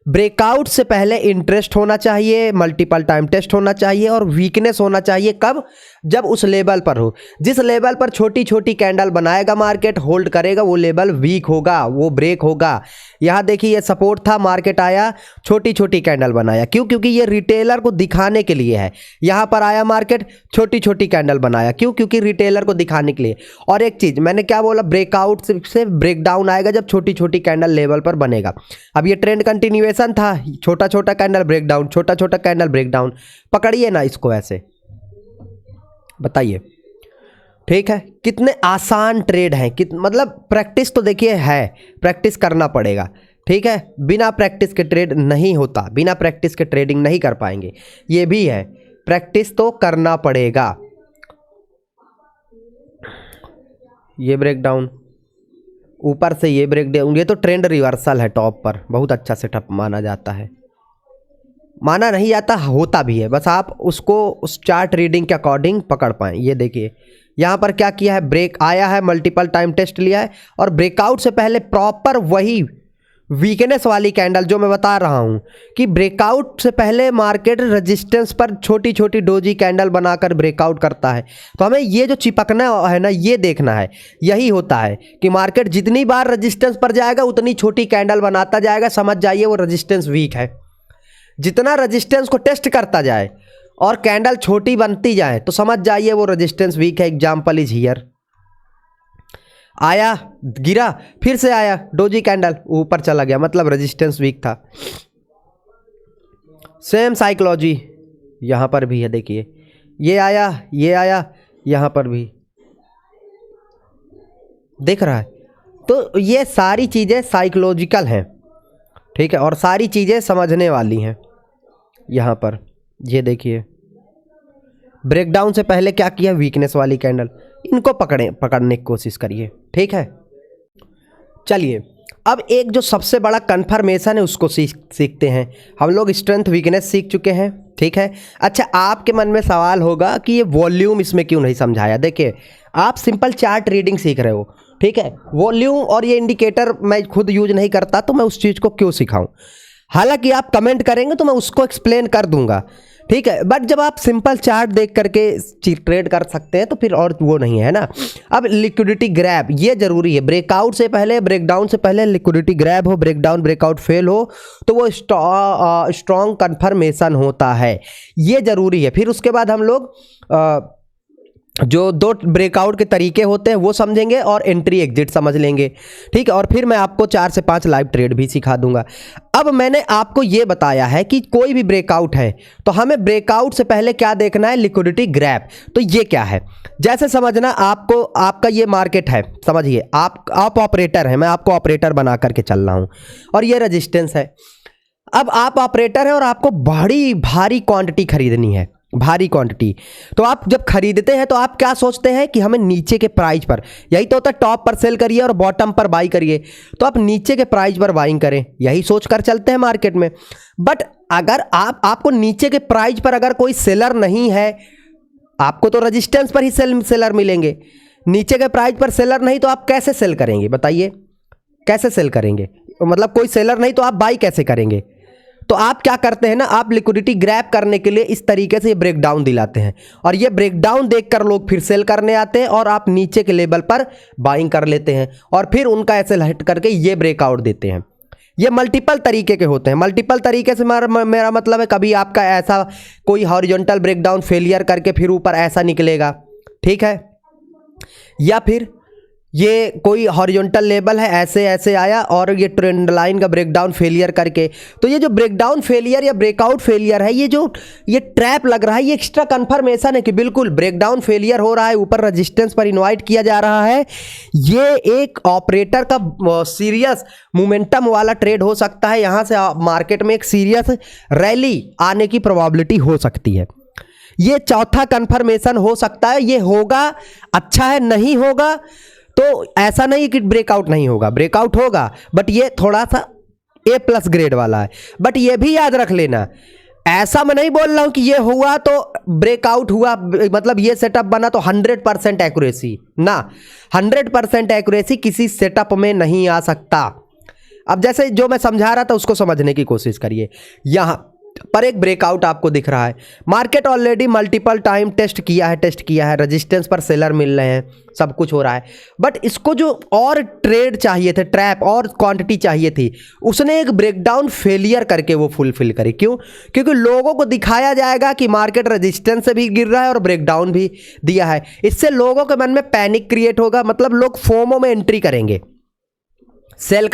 ब्रेकआउट से पहले इंटरेस्ट होना चाहिए, मल्टीपल टाइम टेस्ट होना चाहिए और वीकनेस होना चाहिए। कब, जब उस लेवल पर हो, जिस लेवल पर छोटी छोटी कैंडल बनाएगा मार्केट, होल्ड करेगा, वो लेवल वीक होगा, वो ब्रेक होगा। यहाँ देखिए ये सपोर्ट था, मार्केट आया, छोटी छोटी कैंडल बनाया, क्यों, क्योंकि ये रिटेलर को दिखाने के लिए है। यहाँ पर आया मार्केट, छोटी छोटी कैंडल बनाया, क्यों, क्योंकि रिटेलर को दिखाने के लिए। और एक चीज़ मैंने क्या बोला, ब्रेकआउट से ब्रेकडाउन आएगा जब छोटी छोटी कैंडल लेवल पर बनेगा। अब ये ट्रेंड कंटिन्यूएशन था, छोटा छोटा कैंडल ब्रेकडाउन, छोटा छोटा कैंडल ब्रेकडाउन। पकड़िए ना इसको ऐसे, बताइए, ठीक है। कितने आसान ट्रेड हैं, मतलब प्रैक्टिस तो देखिए है, प्रैक्टिस करना पड़ेगा, ठीक है। बिना प्रैक्टिस के ट्रेड नहीं होता, बिना प्रैक्टिस के ट्रेडिंग नहीं कर पाएंगे, ये भी है, प्रैक्टिस तो करना पड़ेगा। ये ब्रेकडाउन, ऊपर से ये ब्रेकडाउन, ये तो ट्रेंड रिवर्सल है टॉप पर, बहुत अच्छा सेटअप माना जाता है, माना नहीं जाता, होता भी है, बस आप उसको उस चार्ट रीडिंग के अकॉर्डिंग पकड़ पाएँ। ये देखिए यहाँ पर क्या किया है, ब्रेक आया है, मल्टीपल टाइम टेस्ट लिया है और ब्रेकआउट से पहले प्रॉपर वही वीकनेस वाली कैंडल जो मैं बता रहा हूँ कि ब्रेकआउट से पहले मार्केट रेजिस्टेंस पर छोटी छोटी डोजी कैंडल बनाकर ब्रेकआउट करता है। तो हमें ये जो चिपकना है ना, ये देखना है। यही होता है कि मार्केट जितनी बार रेजिस्टेंस पर जाएगा उतनी छोटी कैंडल बनाता जाएगा, समझ जाइए वो रेजिस्टेंस वीक है। जितना रेजिस्टेंस को टेस्ट करता जाए और कैंडल छोटी बनती जाए तो समझ जाइए वो रेजिस्टेंस वीक है। एग्जाम्पल इज हियर, आया, गिरा, फिर से आया, डोजी कैंडल ऊपर चला गया, मतलब रेजिस्टेंस वीक था। सेम साइकोलॉजी यहाँ पर भी है, देखिए ये आया, यहाँ पर भी दिख रहा है। तो ये सारी चीज़ें साइकोलॉजिकल हैं, ठीक है, और सारी चीज़ें समझने वाली हैं। यहाँ पर ये देखिए ब्रेकडाउन से पहले क्या किया, वीकनेस वाली कैंडल, इनको पकड़ने की कोशिश करिए, ठीक है। चलिए अब एक जो सबसे बड़ा कन्फर्मेशन है उसको सीखते हैं। हम लोग स्ट्रेंथ वीकनेस सीख चुके हैं, ठीक है। अच्छा, आपके मन में सवाल होगा कि ये वॉल्यूम इसमें क्यों नहीं समझाया। देखिए आप सिंपल चार्ट रीडिंग सीख रहे हो, ठीक है। वॉल्यूम और ये इंडिकेटर मैं खुद यूज नहीं करता, तो मैं उस चीज़ को क्यों सिखाऊं। हालांकि आप कमेंट करेंगे तो मैं उसको एक्सप्लेन कर दूंगा, ठीक है। बट जब आप सिंपल चार्ट देख करके ट्रेड कर सकते हैं तो फिर और वो नहीं है ना। अब लिक्विडिटी ग्रैब ये जरूरी है, ब्रेकआउट से पहले, ब्रेकडाउन से पहले लिक्विडिटी ग्रैब हो, ब्रेकडाउन ब्रेकआउट फेल हो तो वो स्ट्रॉन्ग कन्फर्मेशन होता है, ये जरूरी है। फिर उसके बाद हम लोग जो दो ब्रेकआउट के तरीके होते हैं वो समझेंगे और एंट्री एग्जिट समझ लेंगे, ठीक है। और फिर मैं आपको 4 से 5 लाइव ट्रेड भी सिखा दूंगा। अब मैंने आपको ये बताया है कि कोई भी ब्रेकआउट है तो हमें ब्रेकआउट से पहले क्या देखना है, लिक्विडिटी ग्रैब। तो ये क्या है, जैसे समझना आपको, आपका ये मार्केट है, समझिए आप ऑपरेटर हैं, मैं आपको ऑपरेटर बना करके चल रहा हूँ और ये रजिस्टेंस है। अब आप ऑपरेटर हैं और आपको बड़ी भारी क्वांटिटी खरीदनी है, भारी क्वांटिटी। तो आप जब खरीदते हैं तो आप क्या सोचते हैं कि हमें नीचे के प्राइस पर, यही तो होता है टॉप पर सेल करिए और बॉटम पर बाई करिए, तो आप नीचे के प्राइस पर बाइंग करें, यही सोच कर चलते हैं मार्केट में। बट अगर आपको नीचे के प्राइस पर अगर कोई सेलर नहीं है, आपको तो रजिस्टेंस पर ही सेलर मिलेंगे, नीचे के प्राइस पर सेलर नहीं, तो आप कैसे सेल करेंगे बताइए, कैसे सेल करेंगे? मतलब कोई सेलर नहीं तो आप बाई कैसे करेंगे? तो आप क्या करते हैं ना, आप लिक्विडिटी ग्रैब करने के लिए इस तरीके से ये ब्रेकडाउन दिलाते हैं और ये ब्रेकडाउन देखकर लोग फिर सेल करने आते हैं और आप नीचे के लेवल पर बाइंग कर लेते हैं और फिर उनका ऐसे हट करके ये ब्रेकआउट देते हैं। ये मल्टीपल तरीके के होते हैं। मल्टीपल तरीके से मेरा मतलब है कभी आपका ऐसा कोई हॉरिजॉन्टल ब्रेकडाउन फेलियर करके फिर ऊपर ऐसा निकलेगा, ठीक है, या फिर ये कोई हॉरिजॉन्टल लेवल है ऐसे ऐसे आया और ये ट्रेंड लाइन का ब्रेकडाउन फेलियर करके। तो ये जो ब्रेकडाउन फेलियर या ब्रेकआउट फेलियर है, ये ट्रैप लग रहा है, ये एक्स्ट्रा कंफर्मेशन है कि बिल्कुल ब्रेकडाउन फेलियर हो रहा है, ऊपर रेजिस्टेंस पर इनवाइट किया जा रहा है। ये एक ऑपरेटर का सीरियस मोमेंटम वाला ट्रेड हो सकता है, यहाँ से मार्केट में एक सीरियस रैली आने की प्रोबेबिलिटी हो सकती है। ये चौथा कंफर्मेशन हो सकता है, ये होगा, अच्छा है, नहीं होगा तो ऐसा नहीं कि ब्रेकआउट नहीं होगा, ब्रेकआउट होगा, बट ये थोड़ा सा A+ ग्रेड वाला है। बट ये भी याद रख लेना, ऐसा मैं नहीं बोल रहा हूं कि ये हुआ तो ब्रेकआउट हुआ, मतलब ये सेटअप बना तो 100% एक्यूरेसी ना, 100% एक्यूरेसी किसी सेटअप में नहीं आ सकता। अब जैसे जो मैं समझा रहा था उसको समझने की कोशिश करिए। यहां पर एक ब्रेकआउट आपको दिख रहा है, market already multiple time test किया है, रेजिस्टेंस पर सेलर मिल रहे हैं, सब कुछ हो रहा है, बट इसको जो और ट्रेड चाहिए थे, ट्रैप और क्वांटिटी चाहिए थी, उसने एक ब्रेकडाउन फेलियर करके वो फुलफिल करी। क्यों? क्योंकि लोगों को दिखाया जाएगा कि मार्केट रेजिस्टेंस से भी गिर रहा है और ब्रेकडाउन भी दिया है। इससे लोगों के मन में पैनिक क्रिएट होगा, मतलब लोग फोमो में एंट्री करेंगे, सेल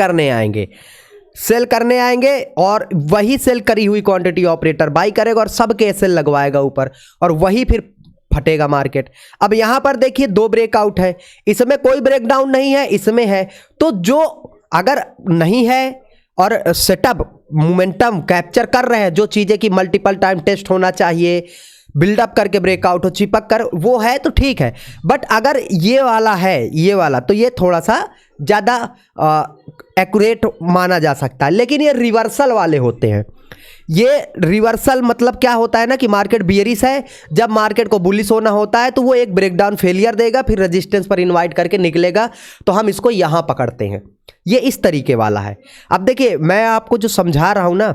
करने आएंगे और वही सेल करी हुई क्वांटिटी ऑपरेटर बाई करेगा और सबके एसएल लगवाएगा ऊपर और वही फिर फटेगा मार्केट। अब यहां पर देखिए 2 ब्रेकआउट है, इसमें कोई ब्रेकडाउन नहीं है, इसमें है। तो जो अगर नहीं है और सेटअप मोमेंटम कैप्चर कर रहे हैं, जो चीजें कि मल्टीपल टाइम टेस्ट होना चाहिए, बिल्डअप करके ब्रेकआउट हो, चिपक कर वो है तो ठीक है। बट अगर ये वाला है, ये वाला, तो ये थोड़ा सा ज़्यादा एक्यूरेट माना जा सकता है। लेकिन ये रिवर्सल वाले होते हैं। ये रिवर्सल मतलब क्या होता है ना कि मार्केट बियरिश है, जब मार्केट को बुलिश होना होता है तो वो एक ब्रेकडाउन फेलियर देगा, फिर रेजिस्टेंस पर इनवाइट करके निकलेगा, तो हम इसको यहाँ पकड़ते हैं। ये इस तरीके वाला है। अब देखिए मैं आपको जो समझा रहा हूँ ना,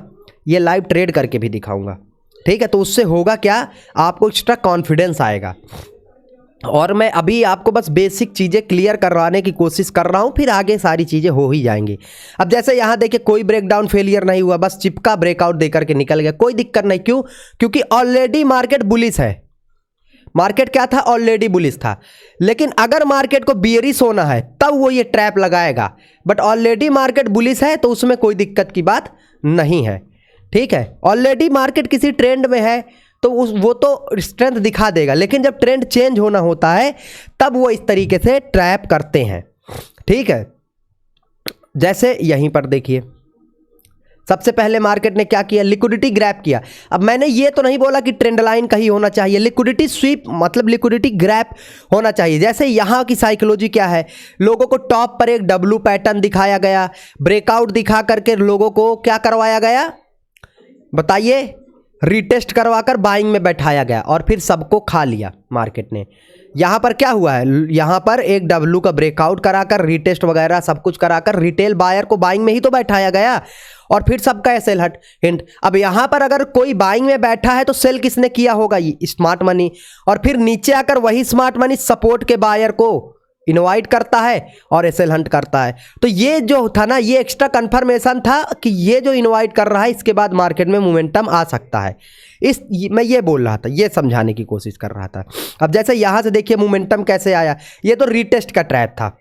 ये लाइव ट्रेड करके भी दिखाऊंगा, ठीक है। तो उससे होगा क्या, आपको एक्स्ट्रा कॉन्फिडेंस आएगा। और मैं अभी आपको बस बेसिक चीज़ें क्लियर करवाने की कोशिश कर रहा हूँ, फिर आगे सारी चीज़ें हो ही जाएंगी। अब जैसे यहाँ देखिए कोई ब्रेकडाउन फेलियर नहीं हुआ, बस चिपका ब्रेकआउट देकर के निकल गया, कोई दिक्कत नहीं। क्यों? क्योंकि ऑलरेडी मार्केट बुलिश है। मार्केट क्या था? ऑलरेडी बुलिश था। लेकिन अगर मार्केट को बियरिश होना है तब वो ये ट्रैप लगाएगा, बट ऑलरेडी मार्केट बुलिश है तो उसमें कोई दिक्कत की बात नहीं है, ठीक है। ऑलरेडी मार्केट किसी ट्रेंड में है तो वो तो स्ट्रेंथ दिखा देगा, लेकिन जब ट्रेंड चेंज होना होता है तब वो इस तरीके से ट्रैप करते हैं, ठीक है। जैसे यहीं पर देखिए सबसे पहले मार्केट ने क्या किया, लिक्विडिटी ग्रैब किया। अब मैंने ये तो नहीं बोला कि ट्रेंड लाइन का ही होना चाहिए, लिक्विडिटी स्वीप मतलब लिक्विडिटी ग्रैब होना चाहिए। जैसे यहाँ की साइकोलॉजी क्या है, लोगों को टॉप पर एक W पैटर्न दिखाया गया, ब्रेकआउट दिखा करके लोगों को क्या करवाया गया बताइए, रीटेस्ट करवाकर बाइंग में बैठाया गया और फिर सबको खा लिया मार्केट ने। यहाँ पर क्या हुआ है, यहाँ पर एक डब्ल्यू का ब्रेकआउट कराकर रीटेस्ट वगैरह सब कुछ कराकर रिटेल बायर को बाइंग में ही तो बैठाया गया और फिर सबका सेल हट हिंट। अब यहाँ पर अगर कोई बाइंग में बैठा है तो सेल किसने किया होगा, ये स्मार्ट मनी, और फिर नीचे आकर वही स्मार्ट मनी सपोर्ट के बायर को इनवाइट करता है और एसएल हंट करता है। तो ये जो था ना, ये एक्स्ट्रा कंफर्मेशन था कि ये जो इनवाइट कर रहा है इसके बाद मार्केट में मोमेंटम आ सकता है। मैं ये बोल रहा था, ये समझाने की कोशिश कर रहा था। अब जैसे यहाँ से देखिए मोमेंटम कैसे आया, ये तो रीटेस्ट का ट्रैप था,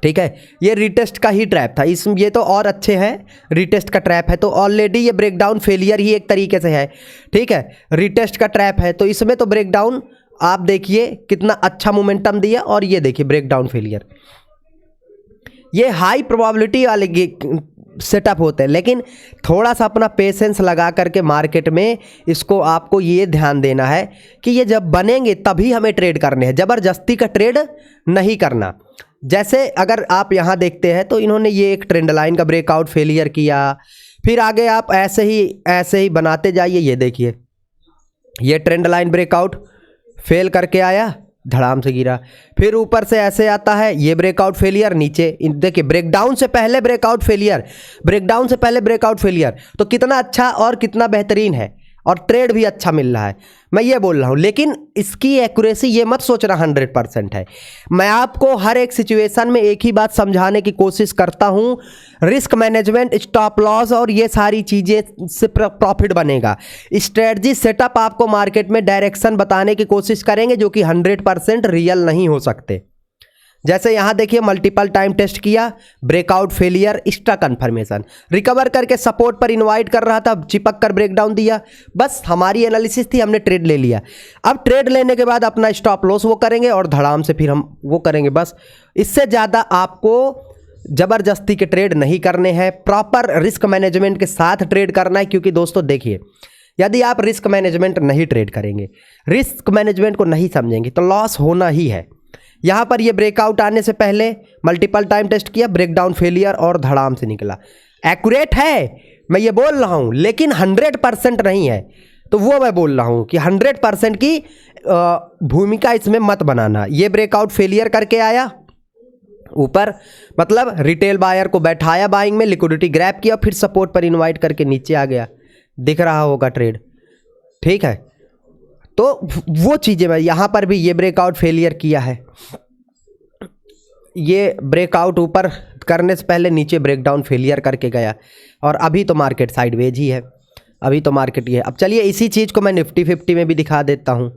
ठीक है, ये रीटेस्ट का ही ट्रैप था। ये तो और अच्छे हैं, रीटेस्ट का ट्रैप है तो ऑलरेडी ये ब्रेकडाउन फेलियर ही एक तरीके से है, ठीक है, रीटेस्ट का ट्रैप है तो इसमें तो ब्रेकडाउन आप देखिए कितना अच्छा मोमेंटम दिया और ये देखिए ब्रेकडाउन फेलियर। ये हाई प्रोबेबिलिटी वाले सेटअप होते हैं, लेकिन थोड़ा सा अपना पेशेंस लगा करके मार्केट में इसको आपको ये ध्यान देना है कि ये जब बनेंगे तभी हमें ट्रेड करने हैं, ज़बरदस्ती का ट्रेड नहीं करना। जैसे अगर आप यहाँ देखते हैं तो इन्होंने ये एक ट्रेंड लाइन का ब्रेकआउट फेलियर किया, फिर आगे आप ऐसे ही बनाते जाइए। ये देखिए ये ट्रेंड लाइन ब्रेकआउट फेल करके आया, धड़ाम से गिरा, फिर ऊपर से ऐसे आता है ये ब्रेकआउट फेलियर, नीचे देखिए ब्रेकडाउन से पहले ब्रेकआउट फेलियर, ब्रेकडाउन से पहले ब्रेकआउट फेलियर, तो कितना अच्छा और कितना बेहतरीन है और ट्रेड भी अच्छा मिल रहा है। मैं ये बोल रहा हूँ, लेकिन इसकी एक्यूरेसी ये मत सोचना 100% है। मैं आपको हर एक सिचुएशन में एक ही बात समझाने की कोशिश करता हूँ, रिस्क मैनेजमेंट, स्टॉप लॉस और ये सारी चीज़ें से प्रॉफिट बनेगा। स्ट्रेटजी सेटअप आपको मार्केट में डायरेक्शन बताने की कोशिश करेंगे जो कि 100% रियल नहीं हो सकते। जैसे यहाँ देखिए मल्टीपल टाइम टेस्ट किया, breakout failure, extra confirmation, recover करके सपोर्ट पर इनवाइट कर रहा था, चिपक कर ब्रेकडाउन दिया, बस हमारी एनालिसिस थी, हमने ट्रेड ले लिया। अब ट्रेड लेने के बाद अपना स्टॉप लॉस वो करेंगे और धड़ाम से फिर हम वो करेंगे, बस इससे ज़्यादा आपको ज़बरदस्ती के ट्रेड नहीं करने हैं, प्रॉपर रिस्क मैनेजमेंट के साथ ट्रेड करना है। क्योंकि दोस्तों देखिए, यदि आप रिस्क मैनेजमेंट नहीं ट्रेड करेंगे, रिस्क मैनेजमेंट को नहीं समझेंगे तो लॉस होना ही है। यहाँ पर ये ब्रेकआउट आने से पहले मल्टीपल टाइम टेस्ट किया, ब्रेकडाउन फेलियर और धड़ाम से निकला। एक्यूरेट है मैं ये बोल रहा हूँ, लेकिन 100% नहीं है। तो वो मैं बोल रहा हूँ कि 100% की भूमिका इसमें मत बनाना। ये ब्रेकआउट फेलियर करके आया ऊपर, मतलब रिटेल बायर को बैठाया बाइंग में, लिक्विडिटी ग्रैब किया, फिर सपोर्ट पर इनवाइट करके नीचे आ गया, दिख रहा होगा ट्रेड, ठीक है। तो वो चीज़ें मैं यहाँ पर भी ये ब्रेकआउट फेलियर किया है, ये ब्रेकआउट ऊपर करने से पहले नीचे ब्रेकडाउन फेलियर करके गया और अभी तो मार्केट साइडवेज ही है, अभी तो मार्केट ये है। अब चलिए इसी चीज़ को मैं निफ्टी 50 में भी दिखा देता हूँ,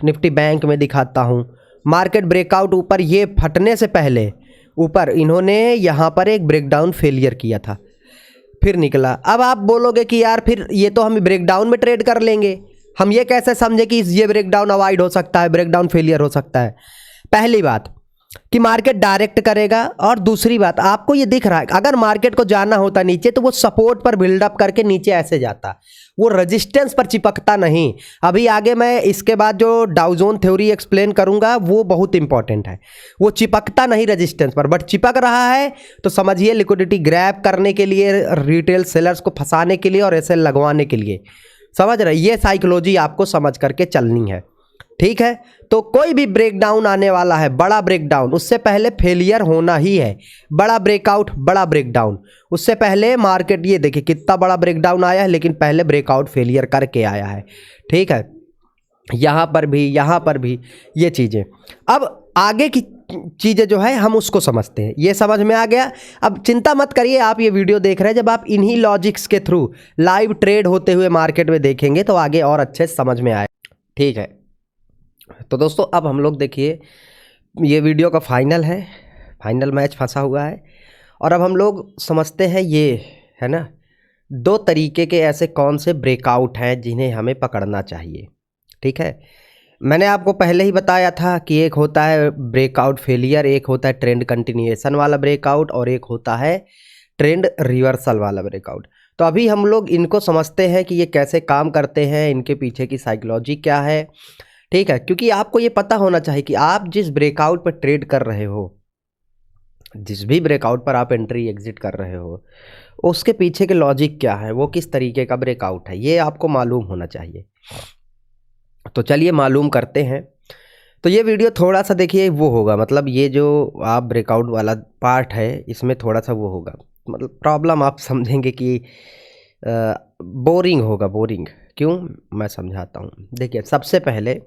निफ्टी बैंक में दिखाता हूँ। मार्केट ब्रेकआउट ऊपर ये फटने से पहले ऊपर इन्होंने यहाँ पर एक ब्रेकडाउन फेलियर किया था, फिर निकला। अब आप बोलोगे कि यार फिर ये तो हम ब्रेकडाउन में ट्रेड कर लेंगे, हम ये कैसे समझे कि ये ब्रेकडाउन अवॉइड हो सकता है, ब्रेकडाउन फेलियर हो सकता है। पहली बात कि मार्केट डायरेक्ट करेगा, और दूसरी बात आपको ये दिख रहा है अगर मार्केट को जाना होता नीचे तो वो सपोर्ट पर बिल्डअप करके नीचे ऐसे जाता, वो रेजिस्टेंस पर चिपकता नहीं। अभी आगे मैं इसके बाद जो डाउजोन थ्योरी एक्सप्लेन करूंगा वो बहुत इंपॉर्टेंट है, वो चिपकता नहीं रेजिस्टेंस पर, बट चिपक रहा है तो समझिए लिक्विडिटी ग्रैब करने के लिए, रिटेल सेलर्स को फंसाने के लिए और एसएल लगवाने के लिए, समझ रहे, ये साइकोलॉजी आपको समझ करके चलनी है, ठीक है। तो कोई भी ब्रेकडाउन आने वाला है, बड़ा ब्रेकडाउन, उससे पहले फेलियर होना ही है। बड़ा ब्रेकआउट, बड़ा ब्रेकडाउन, उससे पहले मार्केट ये देखिए कितना बड़ा ब्रेकडाउन आया है, लेकिन पहले ब्रेकआउट फेलियर करके आया है, ठीक है। यहाँ पर भी ये चीज़ें। अब आगे की चीज़ें जो है हम उसको समझते हैं, ये समझ में आ गया। अब चिंता मत करिए, आप ये वीडियो देख रहे हैं, जब आप इन्हीं लॉजिक्स के थ्रू लाइव ट्रेड होते हुए मार्केट में देखेंगे तो आगे और अच्छे समझ में आए, ठीक है। तो दोस्तों अब हम लोग देखिए, ये वीडियो का फाइनल है, फाइनल मैच फंसा हुआ है, और अब हम लोग समझते हैं ये है ना, दो तरीके के ऐसे कौन से ब्रेकआउट हैं जिन्हें हमें पकड़ना चाहिए, ठीक है। मैंने आपको पहले ही बताया था कि एक होता है ब्रेकआउट फेलियर, एक होता है ट्रेंड कंटिन्यूएशन वाला ब्रेकआउट, और एक होता है ट्रेंड रिवर्सल वाला ब्रेकआउट। तो अभी हम लोग इनको समझते हैं कि ये कैसे काम करते हैं, इनके पीछे की साइकोलॉजी क्या है, ठीक है। क्योंकि आपको ये पता होना चाहिए कि आप जिस ब्रेकआउट पर ट्रेड कर रहे हो जिस भी ब्रेकआउट पर आप एंट्री एग्जिट कर रहे हो उसके पीछे के लॉजिक क्या है, वो किस तरीके का ब्रेकआउट है, ये आपको मालूम होना चाहिए। तो चलिए मालूम करते हैं। तो ये वीडियो थोड़ा सा देखिए वो होगा, मतलब ये जो आप ब्रेकआउट वाला पार्ट है इसमें थोड़ा सा वो होगा, मतलब प्रॉब्लम आप समझेंगे कि बोरिंग होगा, बोरिंग क्यों, मैं समझाता हूँ। देखिए सबसे पहले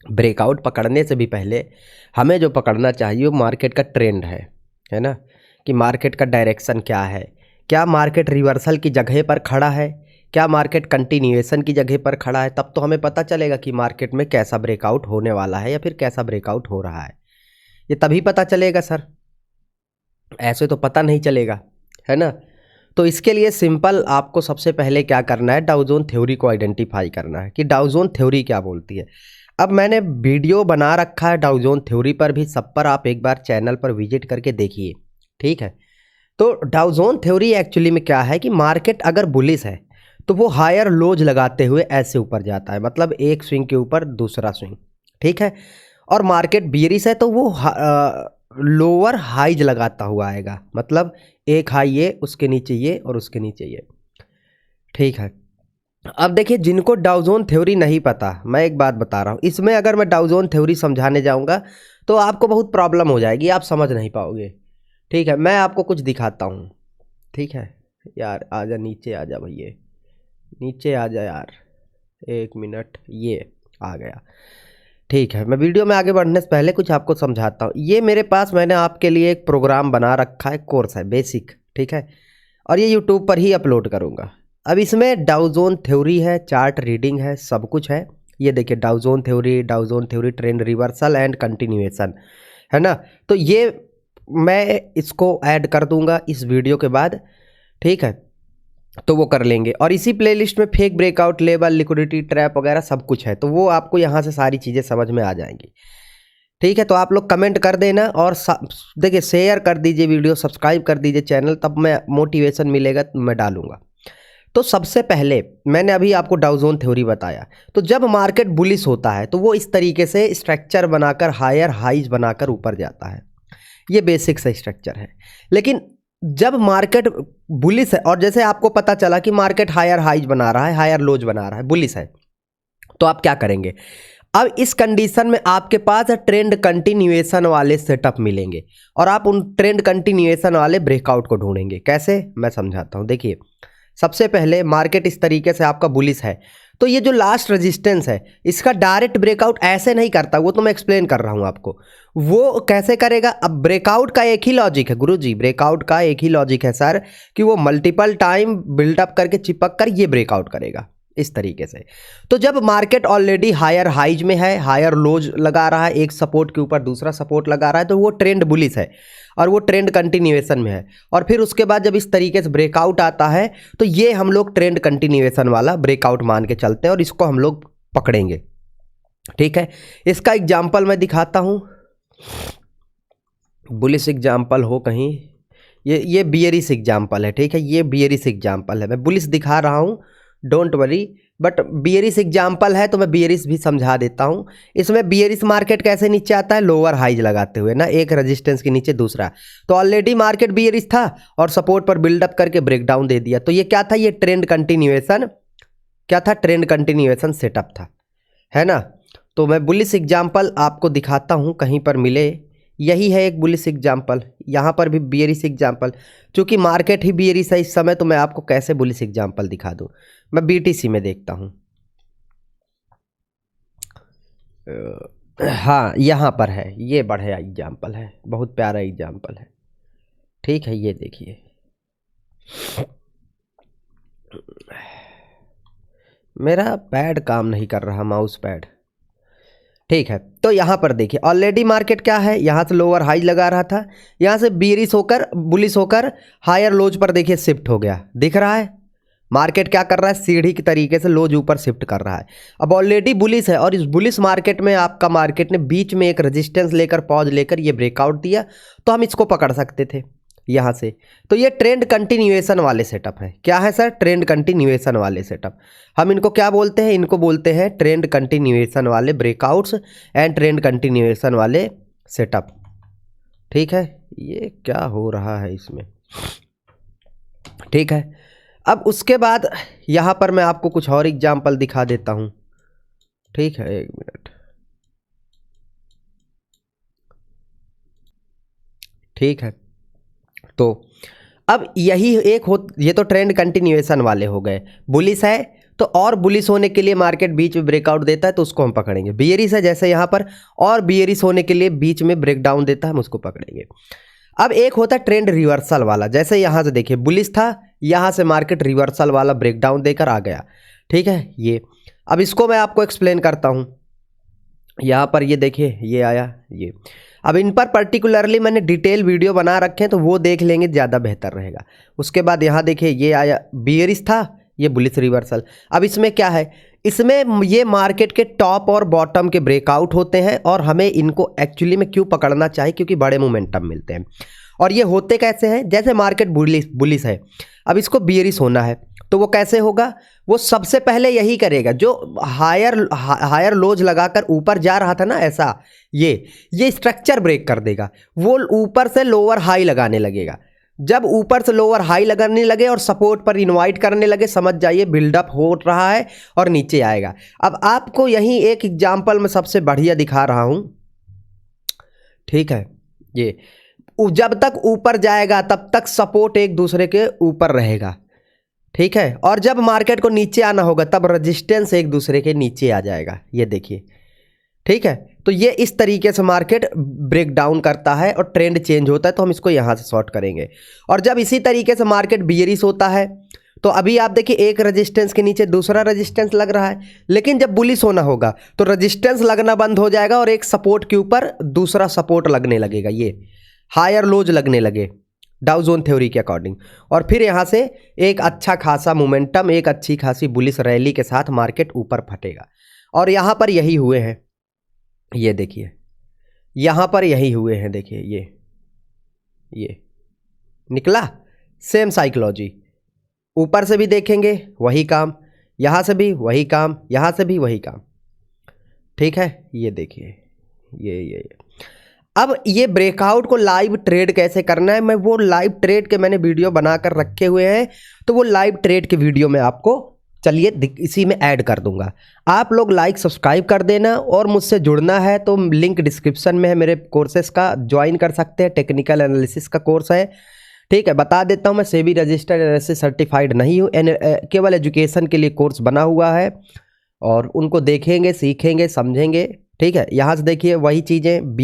ब्रेकआउट पकड़ने से भी पहले हमें जो पकड़ना चाहिए वो मार्केट का ट्रेंड है ना, कि मार्केट का डायरेक्शन क्या है, क्या मार्केट रिवर्सल की जगह पर खड़ा है, क्या मार्केट कंटिन्यूएशन की जगह पर खड़ा है, तब तो हमें पता चलेगा कि मार्केट में कैसा ब्रेकआउट होने वाला है या फिर कैसा ब्रेकआउट हो रहा है। ये तभी पता चलेगा सर, ऐसे तो पता नहीं चलेगा, है ना। तो इसके लिए सिंपल आपको सबसे पहले क्या करना है, डाउ जोन थ्योरी को आइडेंटिफाई करना है कि डाउ जोन थ्योरी क्या बोलती है। अब मैंने वीडियो बना रखा है डाउ जोन थ्योरी पर भी, सब पर आप एक बार चैनल पर विजिट करके देखिए, ठीक है। तो डाउ जोन थ्योरी एक्चुअली में क्या है कि मार्केट अगर बुलिश है तो वो हायर लोज लगाते हुए ऐसे ऊपर जाता है, मतलब एक स्विंग के ऊपर दूसरा स्विंग, ठीक है। और मार्केट बियरिश है तो वो लोअर हाइज लगाता हुआ आएगा, मतलब एक हाई ये, उसके नीचे ये और उसके नीचे ये, ठीक है। अब देखिए जिनको डाउ जोन थ्योरी नहीं पता, मैं एक बात बता रहा हूँ, इसमें अगर मैं डाउ जोन थ्योरी समझाने जाऊँगा तो आपको बहुत प्रॉब्लम हो जाएगी, आप समझ नहीं पाओगे, ठीक है। मैं आपको कुछ दिखाता हूँ, ठीक है। यार आजा नीचे, आजा भैया नीचे आ जा यार, 1 मिनट, ये आ गया, ठीक है। मैं वीडियो में आगे बढ़ने से पहले कुछ आपको समझाता हूँ। ये मेरे पास मैंने आपके लिए एक प्रोग्राम बना रखा है, कोर्स है बेसिक, ठीक है, और ये यूट्यूब पर ही अपलोड करूँगा। अब इसमें डाउ जोन थ्योरी है, चार्ट रीडिंग है, सब कुछ है। ये देखिए डाउ zone theory trend reversal and continuation, है ना। तो ये मैं इसको ऐड कर दूंगा इस वीडियो के बाद, ठीक है, तो वो कर लेंगे। और इसी प्लेलिस्ट में fake breakout, level, liquidity trap वगैरह सब कुछ है, तो वो आपको यहाँ से सारी चीज़ें समझ में आ जाएंगी, ठीक है। तो आप लोग कमेंट कर देना और देखिए शेयर कर दीजिए वीडियो, सब्सक्राइब कर दीजिए चैनल, तब मैं मोटिवेशन मिलेगा तो मैं डालूंगा। तो सबसे पहले मैंने अभी आपको डाउ जोन थ्योरी बताया, तो जब मार्केट बुलिश होता है तो वो इस तरीके से स्ट्रक्चर बनाकर हायर हाइज बनाकर ऊपर जाता है, ये बेसिक सा स्ट्रक्चर है। लेकिन जब मार्केट बुलिश है और जैसे आपको पता चला कि मार्केट हायर हाइज बना रहा है, हायर लोज बना रहा है, बुलिश है, तो आप क्या करेंगे, अब इस कंडीशन में आपके पास ट्रेंड कंटिन्यूएशन वाले सेटअप मिलेंगे और आप उन ट्रेंड कंटिन्यूएशन वाले ब्रेकआउट को ढूंढेंगे। कैसे, मैं समझाता हूं। देखिए सबसे पहले मार्केट इस तरीके से आपका बुलिश है, तो ये जो लास्ट रेजिस्टेंस है इसका डायरेक्ट ब्रेकआउट ऐसे नहीं करता, वो तो मैं एक्सप्लेन कर रहा हूँ आपको। वो कैसे करेगा, अब ब्रेकआउट का एक ही लॉजिक है गुरुजी, ब्रेकआउट का एक ही लॉजिक है सर, कि वो मल्टीपल टाइम बिल्डअप करके चिपक कर ये ब्रेकआउट करेगा इस तरीके से। तो जब मार्केट ऑलरेडी हायर हाइज में है, हायर लोज लगा रहा है, एक सपोर्ट के ऊपर दूसरा सपोर्ट लगा रहा है, तो वो ट्रेंड बुलिश है और वो ट्रेंड कंटिन्यूएशन में है। और फिर उसके बाद जब इस तरीके से ब्रेकआउट आता है तो ये हम लोग ट्रेंड कंटिन्यूएशन वाला ब्रेकआउट मान के चलते हैं और इसको हम लोग पकड़ेंगे, ठीक है। इसका एग्जाम्पल मैं दिखाता हूँ, बुलिश एग्जाम्पल हो कहीं, ये बियरिश एग्जाम्पल है, ठीक है, ये बियरिश एग्जाम्पल है, मैं बुलिश दिखा रहा हूँ, don't worry, but bearish example है तो मैं बियरिश भी समझा देता हूँ। इसमें बियरिश मार्केट कैसे नीचे आता है, लोअर हाइज लगाते हुए ना, एक रेजिस्टेंस के नीचे दूसरा, तो ऑलरेडी मार्केट बियरिश था और सपोर्ट पर बिल्डअप करके ब्रेकडाउन दे दिया, तो ये क्या था, ये ट्रेंड कंटिन्यूएशन, क्या था, ट्रेंड कंटिन्यूएशन सेटअप था, है ना। तो मैं बुलिश एग्जाम्पल आपको दिखाता हूँ कहीं पर मिले, यही है एक बुलिश एग्जाम्पल, यहाँ पर भी बियरिश एग्जाम्पल, चूँकि मार्केट ही बियरिश है इस समय, तो मैं आपको कैसे बुलिश एग्जाम्पल दिखा दूँ। मैं बीटीसी में देखता हूँ, हाँ यहाँ पर है, ये बढ़िया एग्जाम्पल है, बहुत प्यारा एग्जाम्पल है, ठीक है। ये देखिए मेरा पैड काम नहीं कर रहा, माउस पैड, ठीक है। तो यहाँ पर देखिए ऑलरेडी मार्केट क्या है, यहाँ से लोअर हाई लगा रहा था, यहाँ से बियरिश होकर बुलिश होकर हायर लोज पर देखिए शिफ्ट हो गया, दिख रहा है मार्केट क्या कर रहा है, सीढ़ी की तरीके से लोज ऊपर शिफ्ट कर रहा है। अब ऑलरेडी बुलिश है और इस बुलिश मार्केट में आपका मार्केट ने बीच में एक रेजिस्टेंस लेकर पॉज लेकर ये ब्रेकआउट दिया, तो हम इसको पकड़ सकते थे यहाँ से। तो ये ट्रेंड कंटिन्यूएशन वाले सेटअप है, क्या है सर, ट्रेंड कंटिन्यूएशन वाले सेटअप। हम इनको क्या बोलते हैं, इनको बोलते हैं ट्रेंड कंटिन्यूएशन वाले ब्रेकआउट्स एंड ट्रेंड कंटिन्यूएशन वाले सेटअप, ठीक है, ये क्या हो रहा है इसमें। ठीक है, अब उसके बाद यहाँ पर मैं आपको कुछ और एग्जाम्पल दिखा देता हूँ। ठीक है, एक मिनट। ठीक है, तो अब यही एक हो, ये तो ट्रेंड कंटिन्यूएशन वाले हो गए। बुलिश है तो और बुलिश होने के लिए मार्केट बीच में ब्रेकआउट देता है तो उसको हम पकड़ेंगे। बियरिश है जैसे यहाँ पर, और बियरिश होने के लिए बीच में ब्रेकडाउन देता है, हम उसको पकड़ेंगे। अब एक होता है ट्रेंड रिवर्सल वाला, जैसे यहाँ से देखिए बुलिश था, यहाँ से मार्केट रिवर्सल वाला ब्रेकडाउन देकर आ गया। ठीक है, ये अब इसको मैं आपको एक्सप्लेन करता हूँ। यहाँ पर ये देखिए, ये आया ये। अब इन पर पर्टिकुलरली मैंने डिटेल वीडियो बना रखे हैं, तो वो देख लेंगे, ज़्यादा बेहतर रहेगा। उसके बाद यहाँ देखिए, ये आया बियरिश था, ये बुलिश रिवर्सल। अब इसमें क्या है, इसमें ये मार्केट के टॉप और बॉटम के ब्रेकआउट होते हैं, और हमें इनको एक्चुअली में क्यों पकड़ना चाहिए, क्योंकि बड़े मोमेंटम मिलते हैं। और ये होते कैसे हैं, जैसे मार्केट बुलिश है, अब इसको बियरिश होना है, तो वो कैसे होगा, वो सबसे पहले यही करेगा, जो हायर लोज लगाकर ऊपर जा रहा था ना, ऐसा ये स्ट्रक्चर ब्रेक कर देगा, वो ऊपर से लोअर हाई लगाने लगेगा। जब ऊपर से लोअर हाई लगाने लगे और सपोर्ट पर इनवाइट करने लगे, समझ जाइए बिल्डअप हो रहा है और नीचे आएगा। अब आपको यहीं एक एग्जांपल में सबसे बढ़िया दिखा रहा हूं। ठीक है, ये जब तक ऊपर जाएगा तब तक सपोर्ट एक दूसरे के ऊपर रहेगा। ठीक है, और जब मार्केट को नीचे आना होगा तब रेजिस्टेंस एक दूसरे के नीचे आ जाएगा, ये देखिए। ठीक है, तो ये इस तरीके से मार्केट ब्रेक डाउन करता है और ट्रेंड चेंज होता है, तो हम इसको यहाँ से शॉर्ट करेंगे। और जब इसी तरीके से मार्केट बियरिश होता है, तो अभी आप देखिए एक रेजिस्टेंस के नीचे दूसरा रेजिस्टेंस लग रहा है, लेकिन जब बुलिश होना होगा तो रेजिस्टेंस लगना बंद हो जाएगा और एक सपोर्ट के ऊपर दूसरा सपोर्ट लगने लगेगा, ये हायर लोज लगने लगे डाउ जोन थ्योरी के अकॉर्डिंग। और फिर यहाँ से एक अच्छा खासा मोमेंटम, एक अच्छी खासी बुलिश रैली के साथ मार्केट ऊपर फटेगा। और यहाँ पर यही हुए हैं, ये देखिए, यहाँ पर यही हुए हैं, देखिए ये निकला सेम साइकोलॉजी। ऊपर से भी देखेंगे वही काम, यहाँ से भी वही काम, यहाँ से भी वही काम। ठीक है, ये देखिए, ये अब ये ब्रेकआउट को लाइव ट्रेड कैसे करना है, मैं वो लाइव ट्रेड के मैंने वीडियो बनाकर रखे हुए हैं, तो वो लाइव ट्रेड के वीडियो में आपको चलिए इसी में ऐड कर दूंगा। आप लोग लाइक सब्सक्राइब कर देना, और मुझसे जुड़ना है तो लिंक डिस्क्रिप्शन में है, मेरे कोर्सेज का ज्वाइन कर सकते हैं। टेक्निकल एनालिसिस का कोर्स है। ठीक है, बता देता हूँ, मैं सेबी रजिस्टर्ड एनालिसिस सर्टिफाइड नहीं हूँ, केवल एजुकेशन के लिए कोर्स बना हुआ है, और उनको देखेंगे, सीखेंगे, समझेंगे। ठीक है, यहाँ से देखिए वही चीज़ें